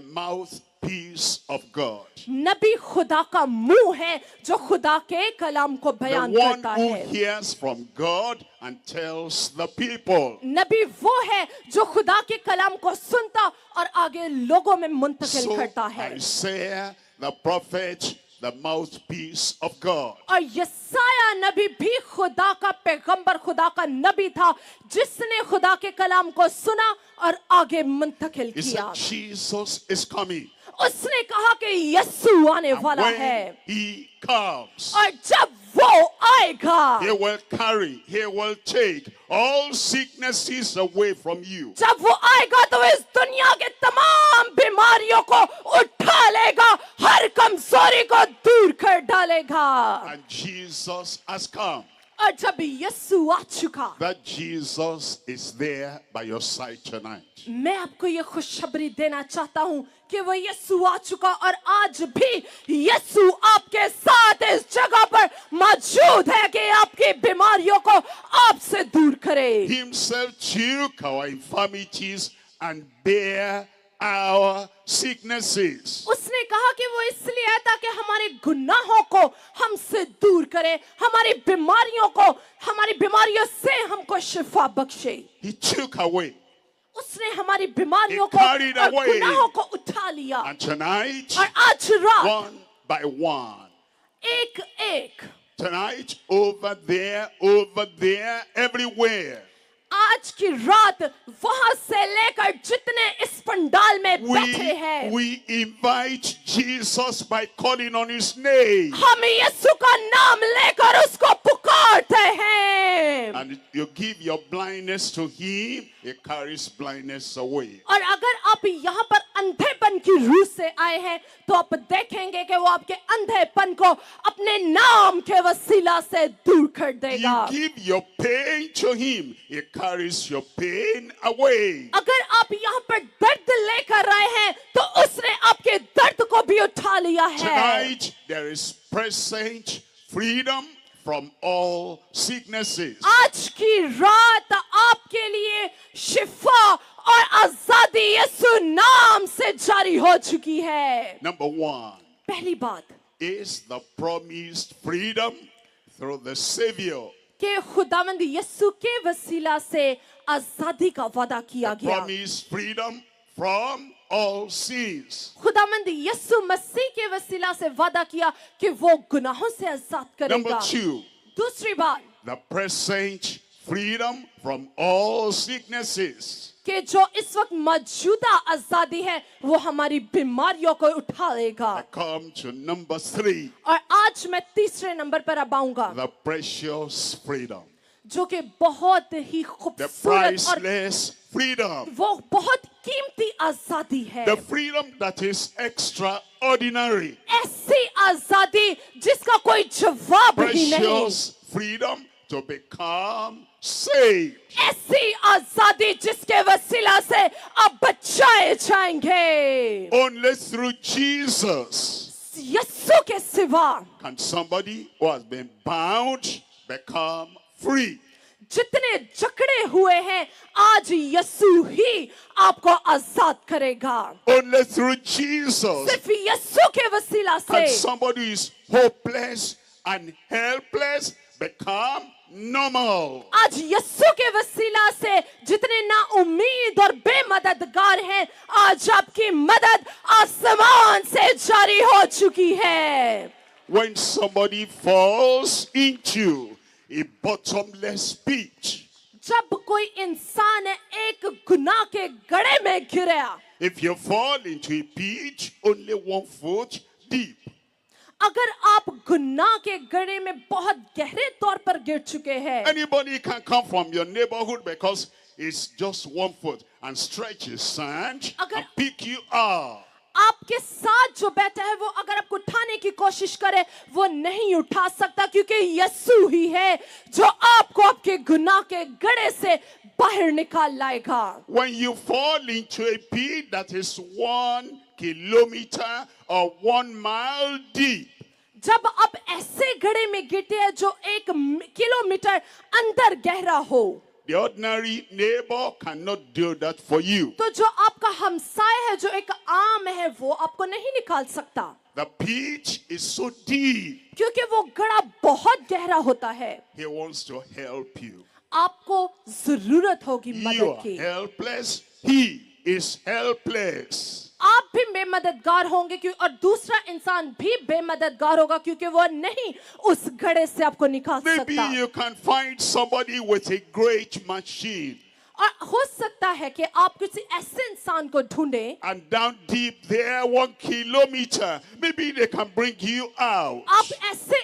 mouthpiece of God. नबी खुदा का मुंह है जो खुदा के कलाम को The बयान one करता who है hears from God and tells the people. नबी वो है जो खुदा के कलाम को सुनता और आगे लोगों में मुंतकिल So करता है Isaiah, the prophet, the mouthpiece of God. और यसाया नबी भी खुदा का पैगंबर खुदा का नबी था जिसने खुदा के कलाम को सुना और आगे मुंतकिल He किया said, Jesus is coming. उसने कहा कि यीशु आने And वाला when है he comes, और जब वो आएगा he will carry, he will take all sicknesses away from you. जब वो आएगा तो इस दुनिया के तमाम बीमारियों को उठा लेगा हर कमजोरी को दूर कर डालेगा And Jesus has come. और जब यीशु आ चुका That Jesus is there by your side tonight. मैं आपको ये खुशखबरी देना चाहता हूँ कि वो यीशु आ चुका और आज भी यीशु आपके साथ इस जगह पर मौजूद है कि आपकी बीमारियों को आपसे दूर करे Himself took our infirmities and bear our sicknesses. उसने कहा कि वो इसलिए है ताकि हमारे गुनाहों को हमसे दूर करे, हमारी बीमारियों से हमको शिफा बख्शे। He took away. उसने हमारी बीमारियों He को carried और away. गुनाहों को उठा लिया। And tonight, और आज रात one by one, एक एक, tonight, over there, everywhere, आज की रात वहां से लेकर जितने इस पंडाल में बैठे हैं, we invite Jesus by calling on his name. हम यीशु का नाम लेकर उसको पुकारते हैं। And you give your blindness to him, he carries blindness away. और अगर आप यहाँ पर अंधेपन की रूह से आए हैं तो आप देखेंगे कि वो आपके अंधेपन को अपने नाम के वसीला से दूर कर देगा। You give your pain to him, he carries your pain away. अगर आप यहाँ पर दर्द लेकर आए हैं तो उसने आपके दर्द को भी उठा लिया है। Tonight there is present freedom from all sicknesses. आज की रात आपके लिए शिफा और आजादी यीशु नाम से जारी हो चुकी है। Number one पहली बात is the promised freedom through the Savior. कि खुदावंद यीशु के वसीला से आजादी का वादा किया गया। Promised freedom from all sins. खुदावंद यीशु मसीह के वसीला से वादा किया कि वो गुनाहों से आजाद Number करेगा। two, दूसरी बात the present freedom from all sicknesses. कि जो इस वक्त मौजूदा आजादी है वो हमारी बीमारियों को उठा लेगा। I come to number three, और आज मैं तीसरे नंबर पर अब आऊंगा the precious freedom. जो कि बहुत ही The खूबसूरत और priceless freedom. वो बहुत कीमती आजादी है। The freedom that is extraordinary. ऐसी आजादी जिसका कोई जवाब ही नहीं। Precious freedom to become saved. ऐसी आजादी जिसके वसीला से आप बचाए जाएंगे। Only through Jesus यीशु के सिवा can somebody who has been bound become free. जितने जकड़े हुए हैं आज यीशु ही आपको आजाद करेगा। Only through Jesus सिर्फ यीशु के वसीला can से somebody who is hopeless and helpless become normal. आज यीशु के वसीला से जितने ना उम्मीद और बेमददगार हैं आज आपकी मदद आसमान से जारी हो चुकी है। When somebody falls into a bottomless pit, जब कोई इंसान एक गुनाह के गड्ढे में गिरा, if you fall into a pit only 1 foot deep, अगर आप गुनाह के गड्ढे में बहुत गहरे तौर पर गिर चुके हैं, anybody can come from your neighborhood because it's just 1 foot and stretch his sand and pick you up. आपके साथ जो बैठा है वो अगर आपको उठाने की कोशिश करे वो नहीं उठा सकता क्योंकि यीशु ही है जो आपको आपके गुनाह के गड्ढे से बाहर निकाल लाएगा। When you fall into a pit that is 1 kilometer or 1 mile deep, जब आप ऐसे गड्ढे में गिरते हैं जो 1 किलोमीटर अंदर गहरा हो, the ordinary neighbor cannot do that for you. तो जो आपका हमसाय है जो एक आम है वो आपको नहीं निकाल सकता The pit is so deep. क्योंकि वो गड्ढा बहुत गहरा होता है। He wants to help you. आपको जरूरत होगी You मदद are की। helpless. He is helpless. आप भी बेमददगार होंगे क्यों और दूसरा इंसान भी बेमददगार होगा क्योंकि वो नहीं उस गड्ढे से आपको निकाल Maybe सकता। you can find somebody with a great machine. और हो सकता है कि आप किसी ऐसे इंसान को ढूंढें And down deep there, 1 kilometer, maybe they can bring you out. आप ऐसे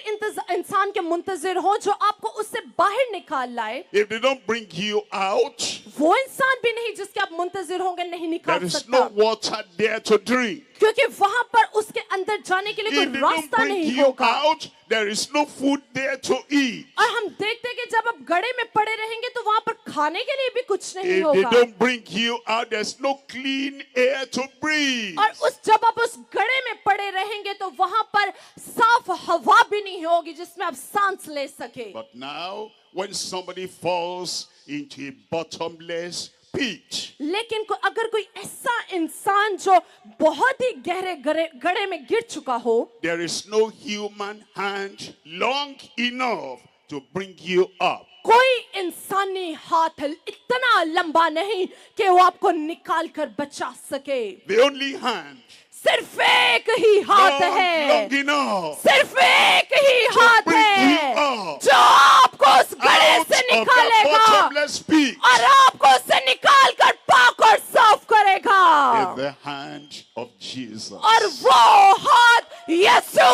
इंसान के मुंतजिर हो जो आपको उससे बाहर निकाल लाए। If they don't bring you out, वो इंसान भी नहीं जिसके आप मुंतजिर होंगे नहीं there निकाल is सकता no water there to drink. क्योंकि वहां पर उसके अंदर जाने के लिए If कोई they don't रास्ता bring नहीं you होगा। out, there is no food there to eat. और हम देखते हैं कि जब आप गड्ढे में पड़े रहेंगे तो वहां पर खाने के लिए भी कुछ नहीं If they होगा। don't bring you out, there's no clean air to breathe. और जब आप उस गड्ढे में पड़े रहेंगे तो वहां पर साफ हवा भी नहीं होगी जिसमें आप सांस ले सके। But now, when somebody falls into a bottomless pit. लेकिन अगर कोई ऐसा इंसान जो बहुत ही गहरे गड्ढे में गिर चुका हो, There is no human hand long enough to bring you up. कोई इंसानी हाथ इतना लंबा नहीं कि वो आपको निकाल कर बचा सके। The only hand सिर्फ एक ही हाथ long है, enough सिर्फ एक ही हाथ bring है you up जो आपको उस गड्ढे out से of the निकालेगा bottomless pit. और आपको उससे निकाल कर पाक और साफ करेगा। In the hand of Jesus. और वो हाथ यीशु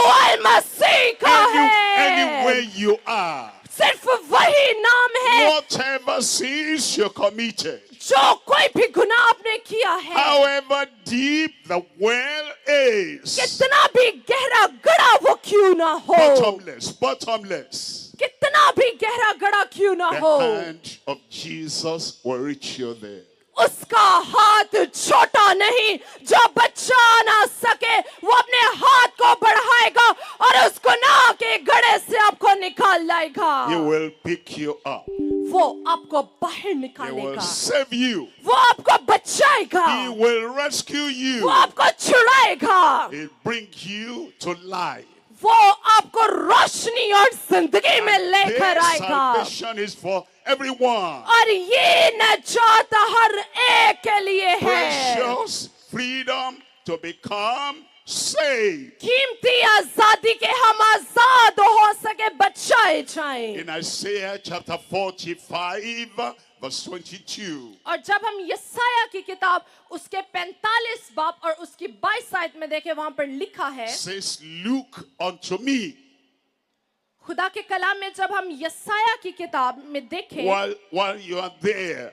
मसीह का Anywhere है। you are, सिर्फ वही नाम है whatever sins you committed, जो कोई भी गुनाह आपने किया है, however deep the well is, कितना भी गहरा गड़ा वो क्यों ना हो, bottomless, कितना भी गहरा गड़ा क्यों ना the हो, hand of Jesus will reach you there. उसका हाथ छोटा नहीं जो बचा ना सके, वो अपने हाथ को बढ़ाएगा और उस गुनाह के गड्ढे से आपको निकाल लाएगा। He will pick you up. वो आपको बाहर He will निकालेगा, save you. वो आपको बचाएगा, He will rescue वो you. आपको छुड़ाएगा, He'll bring you to life. वो आपको रोशनी और जिंदगी में लेकर Their आएगा। salvation is for everyone. और ये नजात हर एक के लिए है। Precious freedom to become saved. कीमती आजादी के हम आजाद हो सके, बचाए जाएं। In Isaiah chapter 45 verse 22. और जब हम यसाया की किताब उसके 45 बाब और उसकी 22 आयत में देखें, वहां पर लिखा है, Says, look unto me खुदा के कलाम में जब हम यसाया की किताब में देखें, while you are there,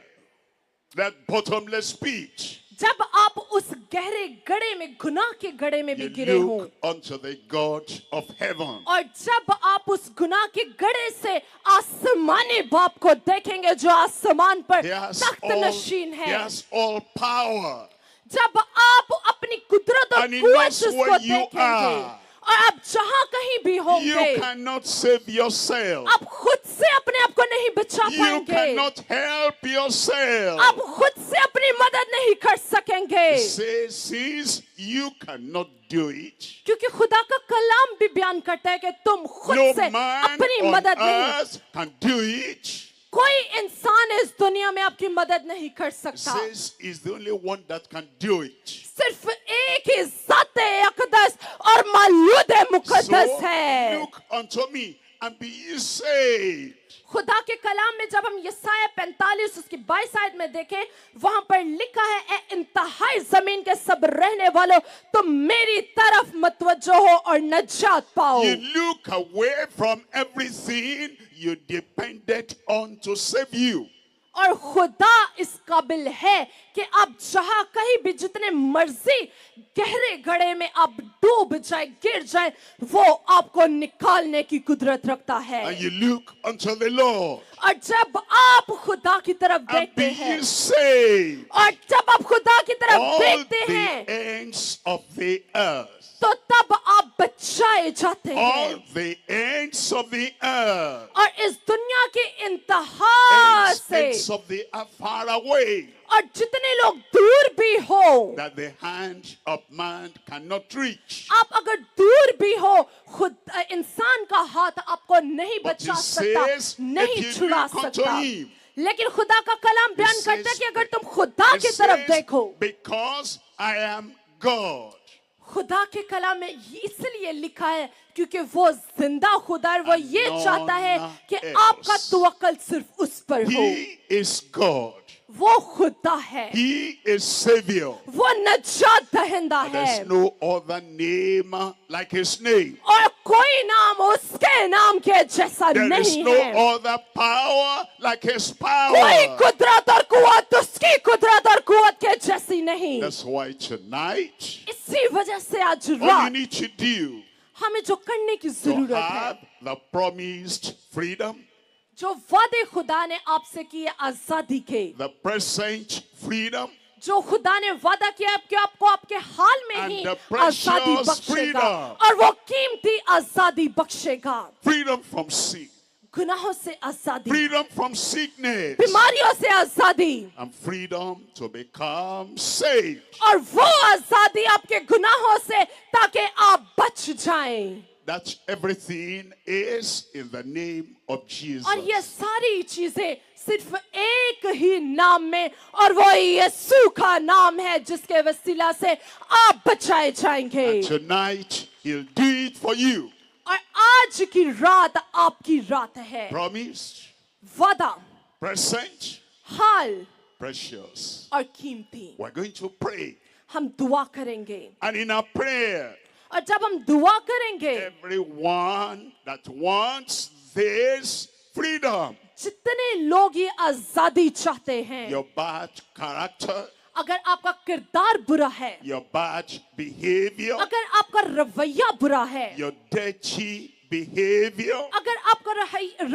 that bottomless pit. जब आप उस गहरे गड्ढे में, गुनाह के गड्ढे में भी You गिरे हो, look unto the God of heaven. और जब आप उस गुनाह के गड्ढे से आसमानी बाप को देखेंगे जो आसमान पर He has Takht all, Nashin he है, has all power. जब आप अपनी कुदरत और And he कुव्वत knows उसको where you देखेंगे are. और आप जहां कहीं भी You होंगे, cannot save yourself. आप खुद से अपने आप को नहीं बचा You पाएंगे, cannot help yourself. आप खुद से अपनी मदद नहीं कर सकेंगे, It says, since you cannot do it, क्योंकि खुदा का कलाम भी बयान करता है कि तुम खुद no से man अपनी on मदद नहीं, earth can do it. कोई इंसान इस दुनिया में आपकी मदद नहीं कर It सकता, says he's the only one that can do it. सिर्फ एक ही ज़ात अक़दस और मौजूद मुक़द्दस So है। look unto me and be ye saved. खुदा के कलाम में जब हम यसाया 45 उसकी 22 आयत में देखें, वहां पर लिखा है, ए इंतहाई जमीन के सब रहने वालों, तुम मेरी तरफ मतवज्जो हो और नजात पाओ। You look away from everything you depended on to save you. और खुदा इस काबिल है कि आप जहां कहीं भी जितने मर्जी गहरे गड्ढे में आप डूब जाए, गिर जाए, वो आपको निकालने की कुदरत रखता है। And you look unto the Lord और जब आप खुदा की तरफ and देखते be हैं, ye saved. और जब आप खुदा की तरफ All देखते the हैं, ends of the earth. तो तब आप बचाए जाते All हैं। the ends of the earth. और इस दुनिया के इंतहा से, Ends of the earth far away, और जितने लोग दूर भी हो, that the hand of man cannot reach. आप अगर दूर भी हो, खुद इंसान का हाथ आपको नहीं But बचा he सकता, says, नहीं if you छुड़ा look unto सकता। him, लेकिन खुदा का कलाम बयान It करता है says- कि अगर तुम खुदा It की तरफ says, देखो, because I am God. खुदा के कलाम में इसलिए लिखा है क्योंकि वो जिंदा खुदा है, वो ये none चाहता है कि else. आपका तवक्कल सिर्फ उस पर हो। He is God. वो खुदा है, He is Savior. वो नजात दहिंदा And है, there's no other name like his name. और कोई नाम उसके नाम के जैसा There is नहीं no है। other power like his कोई power. कुदरत और कुव्वत उसकी कुदरत और कुव्वत के जैसी नहीं। That's why tonight, इसी वजह से आज all you रात need to do हमें जो करने की to जरूरत है, have the promised freedom, जो वादे खुदा ने आपसे किए आजादी के, the present freedom, जो खुदा ने वादा किया कि आपको आपके हाल में And ही the precious आजादी बख्शेगा, freedom. और वो कीमती आजादी बख्शेगा, freedom from sin, गुनाहों से आजादी, freedom from sickness, बीमारियों से आजादी, and freedom to become saved. और वो आजादी आपके गुनाहों से ताकि आप बच जाएं. That everything is in the name of Jesus. और ये सारी चीजें सिर्फ एक ही नाम में, और वो यीशु का नाम है जिसके वसीला से आप बचाए जाएंगे. And tonight, He'll do it for you. और आज की रात आपकी रात है. Promised, वादा, present, हाल precious. और कीमती. We're going to pray. हम दुआ करेंगे, And in our prayer, और जब हम दुआ करेंगे, everyone that wants this freedom, जितने लोग ये आजादी चाहते हैं, your bad character, अगर आपका किरदार बुरा है, your bad behavior, अगर आपका रवैया बुरा है, your dirty behavior, अगर आपका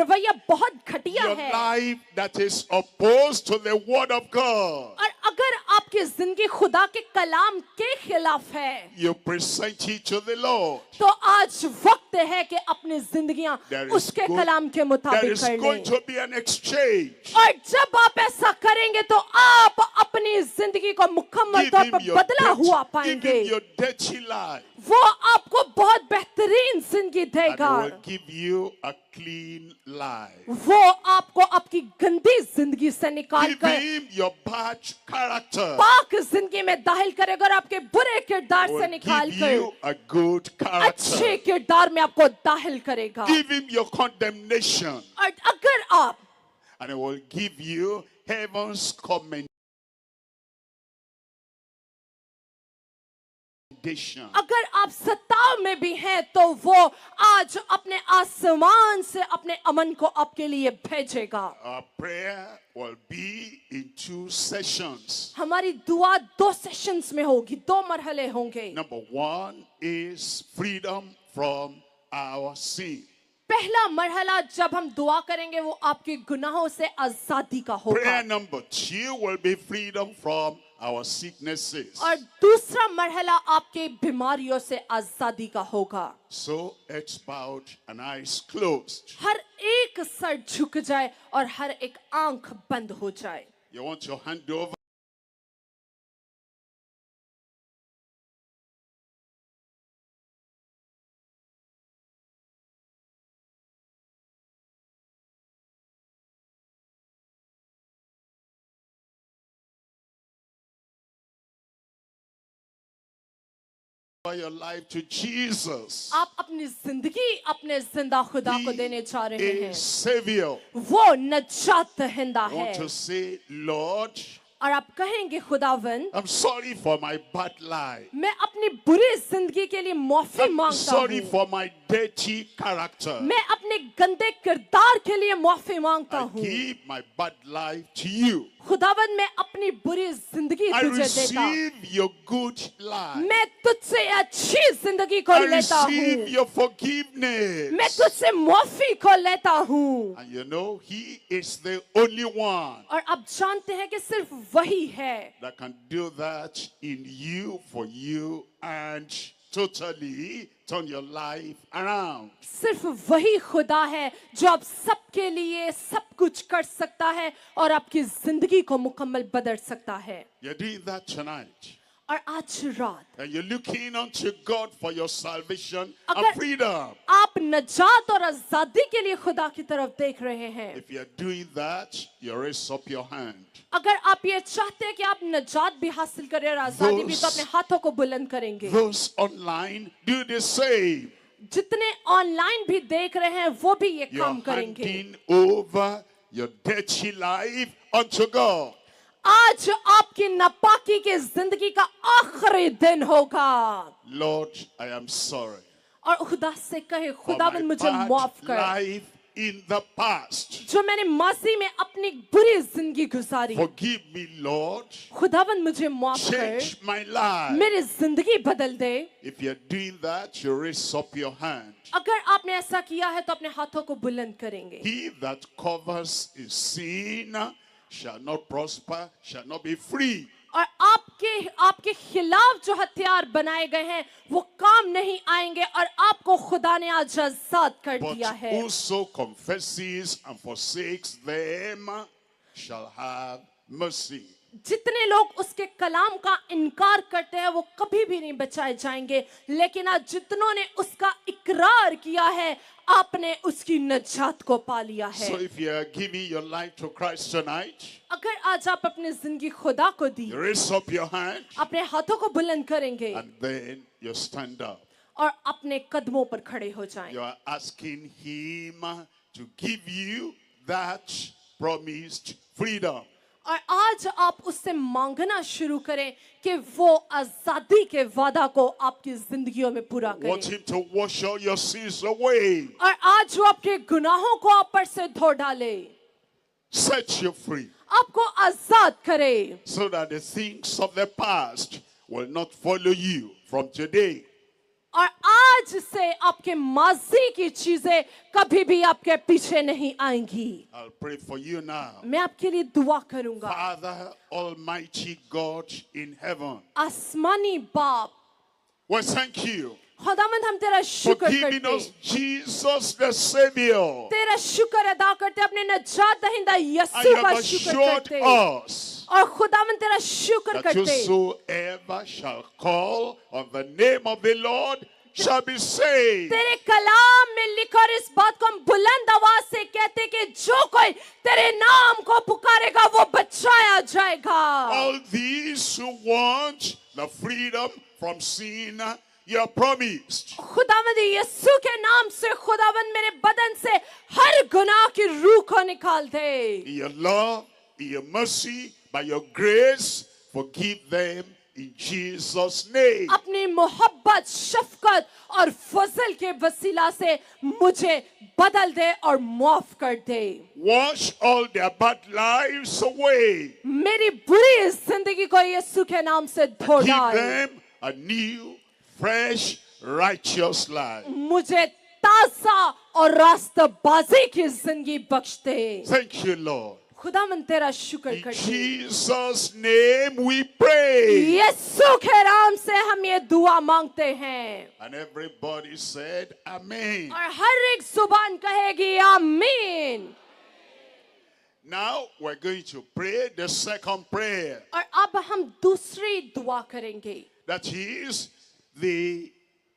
रवैया बहुत घटिया your है, life that is opposed to the word of God, और अगर आपकी जिंदगी खुदा के कलाम के खिलाफ है, you present it to the Lord. तो आज वक्त है कि अपनी जिंदगियां There is उसके going- कलाम के There मुताबिक is कर going लें. to be an exchange. और जब आप ऐसा करेंगे तो आप अपनी जिंदगी को मुकम्मल Give तौर him पर your बदला हुआ give पाएंगे. him your dirty life, वो आपको बहुत बेहतरीन जिंदगी and देगा. he will give you a clean life. वो आपको आपकी गंदी जिंदगी से निकाल Give कर him your bad character. पाक जिंदगी में दाखिल करेगा और आपके बुरे किरदार He से will निकाल give कर you a good अच्छे character. किरदार में आपको दाखिल करेगा. Give him your condemnation, और अगर आप and he will give you heaven's commendation. अगर आप सत्ताव में भी हैं तो वो आज अपने आसमान से अपने अमन को आपके लिए भेजेगा. Our prayer will be in 2 sessions. हमारी दुआ 2 सेशंस में होगी, 2 मरहले होंगे. Number 1 is freedom from our sin. पहला मरहला जब हम दुआ करेंगे वो आपके गुनाहों से आजादी का होगा. Prayer number 2 will be freedom from our sicknesses. और दूसरा मरहला आपके बीमारियों से आजादी का होगा. So it's bowed and eyes closed. हर एक सर झुक जाए और हर एक आंख बंद हो जाए. You want your hand over? Your life to Jesus. आप अपनी जिंदगी अपने जिंदा खुदा को देने जा रहे He हैं. is Savior. वो नजात दहिंदा You है. want to say, Lord, और आप कहेंगे खुदावन, I'm sorry for my bad life. मैं अपनी बुरी जिंदगी के लिए माफी I'm मांगता sorry हूँ. for my dirty character. मैं अपने गंदे किरदार के लिए माफी मांगता I हूँ. give my bad life to you. खुदावन मैं अपनी बुरी जिंदगी I तुझे देता. receive your good life. मैं तुझसे अच्छी जिंदगी को I लेता receive हूँ. your forgiveness. मैं तुझसे माफी को लेता हूँ. And you know, He is the only one और आप जानते हैं कि सिर्फ वही है that can do that in you, for you, and totally turn your life around. सिर्फ वही खुदा है जो आप सबके लिए सब कुछ कर सकता है और आपकी जिंदगी को मुकम्मल बदल सकता है. You're doing that tonight. और आज रात And you're looking unto God for your salvation अगर- and freedom. आप नजात और आजादी के लिए खुदा की तरफ देख रहे हैं. If you're doing that, you raise up your hand. अगर आप ये चाहते हैं कि आप नजात भी हासिल करें और आजादी भी, तो अपने हाथों को बुलंद करेंगे. Those online, do the same. जितने ऑनलाइन भी देख रहे हैं वो भी ये You're काम करेंगे. handing over your dirty life unto God. आज आपकी नापाकी की जिंदगी का आखिरी दिन होगा. Lord, I am sorry और खुदा से कहे, for खुदावन my मुझे माफ bad कर, life in the past. जो मैंने माजी में अपनी बुरी जिंदगी गुजारी. Forgive me, Lord. खुदावन मुझे माफ कर, Change my life. मेरी जिंदगी बदल दे. If you're doing that, you raise up your hand. अगर आपने ऐसा किया है तो अपने हाथों को बुलंद करेंगे. He that covers his sin shall not prosper, shall not be free. और आप आपके खिलाफ जो हथियार बनाए गए हैं वो काम नहीं आएंगे और आपको खुदा ने आज आजाद कर But दिया है। whoso confesses and forsakes them shall have mercy. जितने लोग उसके कलाम का इनकार करते हैं वो कभी भी नहीं बचाए जाएंगे, लेकिन आज जितनों ने उसका इकरार किया है आपने उसकी नजात को पा लिया है। So if you are giving your life to Christ tonight, अगर आज आप अपनी जिंदगी खुदा को दी, you raise up your hand अपने हाथों को बुलंद करेंगे and then you stand up. और अपने कदमों पर खड़े हो जाएं। You are asking him to give you that promised freedom. और आज आप उससे मांगना शुरू करें कि वो आजादी के वादा को आपकी जिंदगियों में पूरा Want करे him to wash all your sins away, और आज वो आपके गुनाहों को आप पर से धो डाले, set you free, आपको आजाद करे, so that the things of the past will not follow you from today. और आज से आपके माजी की चीजें कभी भी आपके पीछे नहीं आएंगी। I'll pray for you now. मैं आपके लिए दुआ करूंगा। Father, Almighty God in heaven, आसमानी बाप, we thank you खुदावंद हम तेरा for शुक्र giving करते, us Jesus the Savior. तेरा शुक्र अदा करते, अपने नजात दहिंदा And यीशु you का have शुक्र assured करते us और खुदावंद तेरा शुक्र that करते whosoever shall call on the name of the Lord shall be saved. तेरे कलाम में लिखा और इस बात को हम बुलंद आवाज से कहते कि जो कोई तेरे नाम को पुकारेगा वो बचाया जाएगा। All these who want the freedom from sin, you are promised. खुदावंद यीशु के नाम से खुदावंद मेरे बदन से हर गुनाह की रूह को निकाल दे। In your love, in your mercy, by your grace, forgive them in Jesus' name. अपनी मोहब्बत, शफकत और फजल के वसीला से मुझे बदल दे और माफ कर दे। Wash all their bad lives away. मेरी बुरी जिंदगी को यीशु के नाम से धो Give डाल। them a new, fresh, righteous life. मुझे ताजा और रास्तबाजी की जिंदगी बख्श दे। Thank you, Lord. खुदावंद तेरा शुक्र In करते, Jesus' name we pray. यीशु के नाम से हम ये दुआ मांगते हैं And everybody said, Amen. और हर एक जुबान कहेगी आमीन। Now we're going to pray the second prayer. और अब हम दूसरी दुआ करेंगे, That is the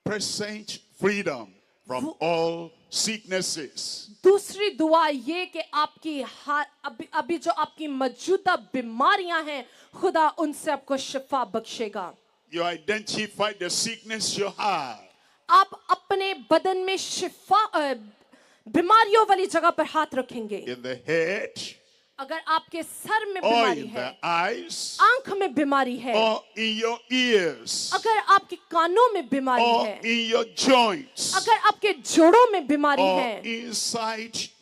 present freedom from all sicknesses. दूसरी दुआ ये कि आपकी अभी जो आपकी मौजूदा बीमारियां हैं खुदा उनसे आपको शिफा बख्शेगा। You identify the sickness you have. आप अपने बदन में शिफा बीमारियों वाली जगह पर हाथ रखेंगे। In the head, अगर आपके सर में or बीमारी in है, the eyes, आंख में बीमारी है, or in your ears, अगर आपके कानों में बीमारी or है, in your joints, अगर आपके जोड़ों में बीमारी or है,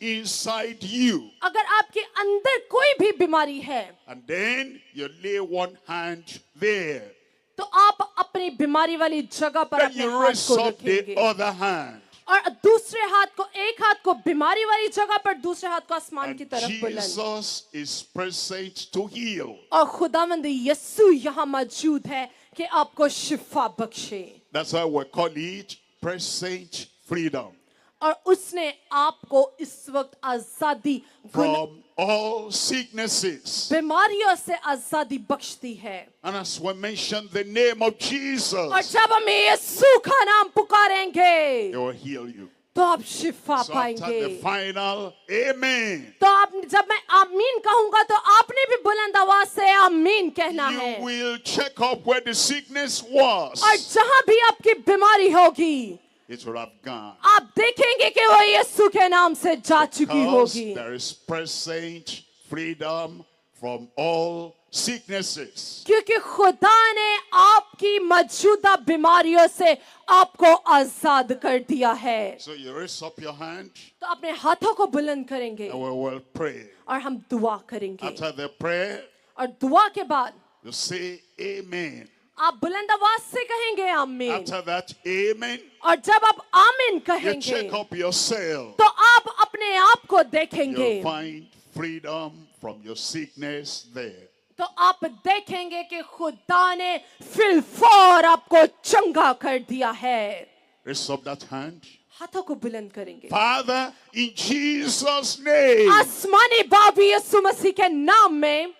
inside you. अगर आपके अंदर कोई भी बीमारी है, And then you lay one hand there. तो आप अपनी बीमारी वाली जगह पर Then अपने you हाथ raise को up the रखेंगे other hand. और दूसरे हाथ को, एक हाथ को बीमारी वाली जगह पर, दूसरे हाथ को आसमान की And तरफ बुलंद। Jesus is present to heal. और खुदावंद यीशु यहाँ मौजूद है कि आपको शिफा बख्शे। That's why we call it present freedom और उसने आपको इस वक्त आजादी, from all sicknesses. बीमारियों से आजादी बख्शती है। And as we mention the name of और Jesus, जब हम यीशु का नाम पुकारेंगे He will heal you. तो आप शिफा So after पाएंगे। the final Amen, तो आप, जब मैं आमीन कहूंगा तो आपने भी बुलंद आवाज से आमीन कहना you है। will check up where the sickness was. और जहां भी आपकी बीमारी होगी It will have gone. आप देखेंगे कि वो यीशु के नाम से जा चुकी Because होगी, there is present freedom from all sicknesses. क्योंकि खुदा ने आपकी मौजूदा बीमारियों से आपको आजाद कर दिया है। So you raise up your hand तो अपने हाथों को बुलंद करेंगे and we will pray. और हम दुआ करेंगे After the prayer, और दुआ के बाद you say Amen. आप बुलंद आवाज से कहेंगे आमीन। After that Amen, और जब आप आमीन you कहेंगे check up yourself. तो आप अपने आप को देखेंगे You'll find freedom from your sickness there. तो आप देखेंगे कि खुदा ने फिलफौर आपको चंगा कर दिया है। Raise up that hand. हाथों को बुलंद करेंगे। Father, in Jesus' name, आसमानी बाप यीशु मसीह के नाम में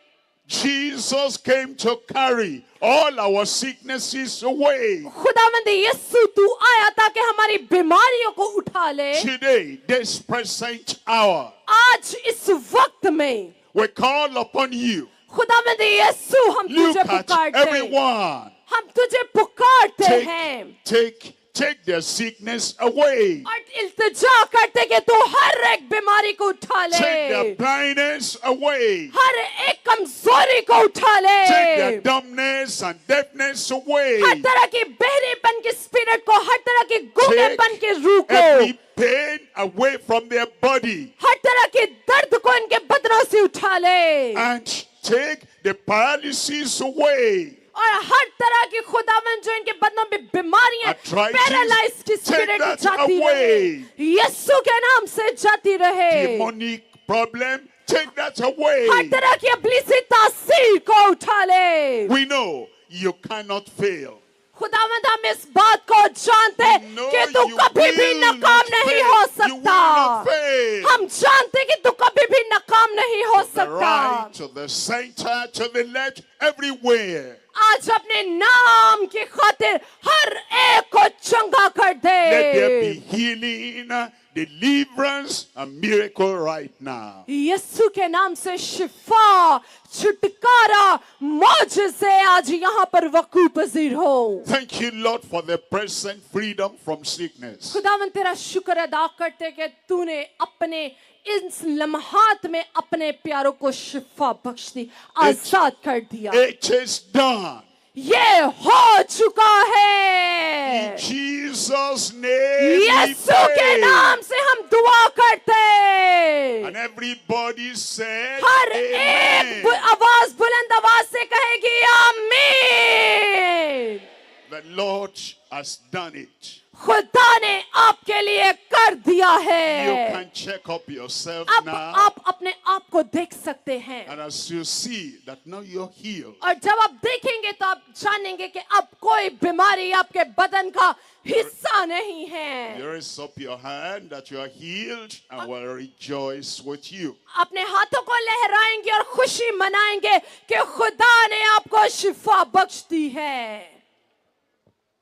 Jesus came to carry all our sicknesses away. खुदावंद यीशु तू आया ताकि हमारी बीमारियों को उठा ले। Today, this present hour, आज इस वक्त में we call upon you. खुदावंद यीशु हम Look तुझे at पुकारते हैं। everyone. हम तुझे पुकारते हैं Take their sickness away. और इल्तिजा करते कि तू हर एक बीमारी को उठा ले, Take their blindness away. हर एक कमजोरी को उठा ले, Take their dumbness and deafness away. हर तरह की बहरीपन की स्पिरिट को, हर तरह की गूंगेपन की रूह को, Every pain away from their body. हर तरह की दर्द को इनके बदनों से उठा ले, And take the paralysis away. और हर तरह की खुदावंद जो इनके बदनों में बीमारियां, Arthritis, पैरालाइज की take स्पिरिट that जाती रहे, away. यीशु के नाम से जाती रहे। Demonic problem, take that away. हर तरह की अब्लीसी तासीर को उठा ले। We know you cannot fail. खुदावंद हम इस बात को जानते हैं No, कि तू you कभी भी will नाकाम not नहीं fail. हो You will सकता। not fail. हम जानते हैं कि तू कभी भी नाकाम नहीं हो The सकता। right, to the center, to the left, everywhere. आज अपने नाम की खातिर हर एक को चंगा कर दे। Let there be healing, deliverance, and miracle right now. यीशु के नाम से शिफा, छुटकारा, मौजज़े आज यहाँ पर वकूअ पजीर हो। Thank you, Lord, for the present freedom from sickness. खुदावंद तेरा शुक्र अदा करते कि तूने अपने इस लम्हात में अपने प्यारों को शिफा बख्श दी, आजाद कर दिया। It is done. ये हो चुका है। In Jesus' name we यीशु के pray. नाम से हम दुआ करते। And everybody said, हर एक Amen. आवाज बुलंद आवाज से कहेगी आमीन। The Lord has done it. खुदा ने आपके लिए कर दिया You है। can check up yourself अब now. आप अपने आप को देख सकते हैं, And as you see that now you're healed, और जब आप देखेंगे तो आप जानेंगे कि अब कोई बीमारी आपके बदन का हिस्सा नहीं है। you raise up your hand that you are healed and will rejoice with you. अपने हाथों को लहराएंगे और खुशी मनाएंगे कि खुदा ने आपको शिफा बख्श दी है।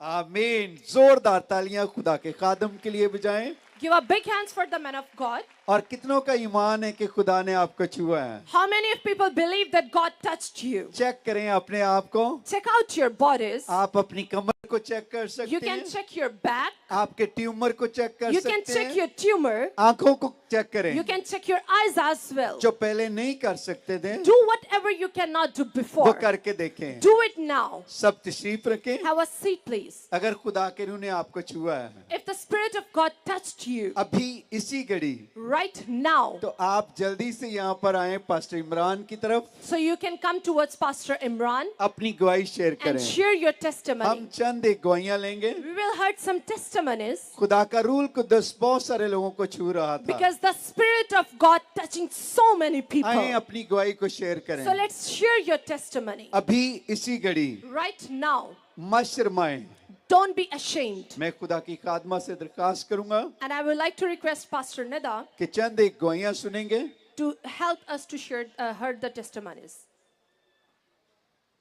आमीन। जोरदार तालियां खुदा के खादम के लिए बजाएं। Give a big hands for the man of God. और कितनों का ईमान है कि खुदा ने आपको छुआ है? How many of people believe that God touched you? Check करें अपने आप को। Check out your bodies. आप अपनी कमर को चेक कर You सकते can हैं, check your back. आपके ट्यूमर को चेक कर You can सकते check हैं, your tumor. आंखों को चेक करें, You can check your eyes as well. जो पहले नहीं कर सकते थे Do whatever you cannot do वो before. करके देखें। Do it now. सब तशरीफ रखें। Have a seat, please. अगर खुदा के रूह ने आपको छुआ है If the Spirit of God touched you अभी इसी घड़ी, right now, तो आप जल्दी से यहाँ पर आए पास्टर इमरान की तरफ, so you can come towards Pastor Imran अपनी गवाही शेयर and करें। share your हम testimony. चंद एक गवाहियां लेंगे। We will hear some testimonies खुदा का रूल को बहुत सारे लोगों को छू रहा था। because the Spirit of God touching so many आए people. अपनी गवाही को शेयर So करें। let's share your testimony अभी इसी घड़ी right now. मत शर्माएं। Don't be ashamed. मैं खुदा की खादमा से दरखास्त करूंगा And I would like to request Pastor Nida कि चंद एक गवाहियां सुनेंगे। to help us to share heard the testimonies.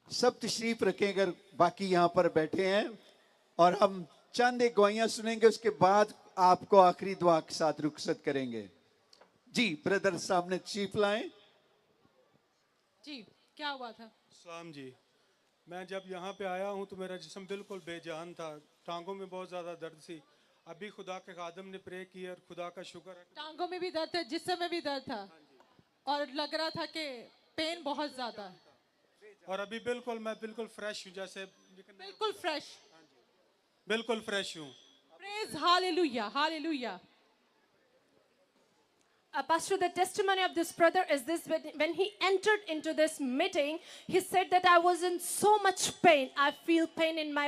सब तशरीफ रखें अगर बाकी यहाँ पर बैठे हैं, और हम चंद एक गवाहियां सुनेंगे, उसके बाद आपको आखिरी दुआ के साथ रुखसत करेंगे। जी ब्रदर सामने तशरीफ लाएं। जी क्या हुआ था? सलाम जी, मैं जब यहाँ पे आया हूँ तो मेरा जिस्म बिल्कुल बेजान था, टांगों में बहुत ज़्यादा दर्द थी। अभी खुदा के खादम ने प्रे किया और खुदा का शुक्र है। टांगों में भी दर्द था, जिस्म में भी दर्द था, और लग रहा था कि पेन बहुत ज्यादा है। और अभी मैं बिल्कुल फ्रेश हूँ, जैसे बिल्कुल फ्रेश। बिल्कुल फ्रेश हूँ। Praise hallelujah, hallelujah. Pastor, the testimony of this brother is this: when he entered into this meeting, he said that I was in so much pain. I feel pain in my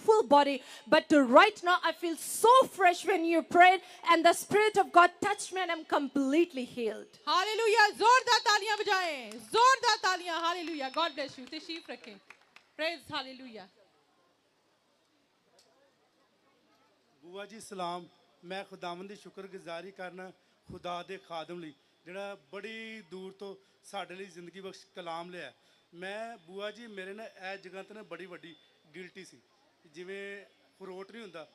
full body, but right now I feel so fresh when you prayed, and the Spirit of God touched me, and I'm completely healed. Hallelujah, जोरदार तालियां बजाएं, जोरदार तालियां, hallelujah. God bless you. तशरीफ रखें. Praise hallelujah. बुआ जी सलाम. मैं खुदावंद दी शुक्रगुजारी करना खुदा दे खादम ਲਈ ਜਿਹੜਾ ਬੜੀ ਦੂਰ ਤੋਂ ਸਾਡੇ ਲਈ ਜ਼ਿੰਦਗੀ ਬਖਸ਼ ਕਲਾਮ ਲਿਆ. ਮੈਂ ਬੂਆ ਜੀ ਮੇਰੇ ਨਾਲ ਇਹ ਜਗ੍ਹਾ ਤੇ ਨਾ ਬੜੀ ਵੱਡੀ ਗਿਲਟੀ ਸੀ, ਜਿਵੇਂ ਖਰੋਟ ਨਹੀਂ ਹੁੰਦਾ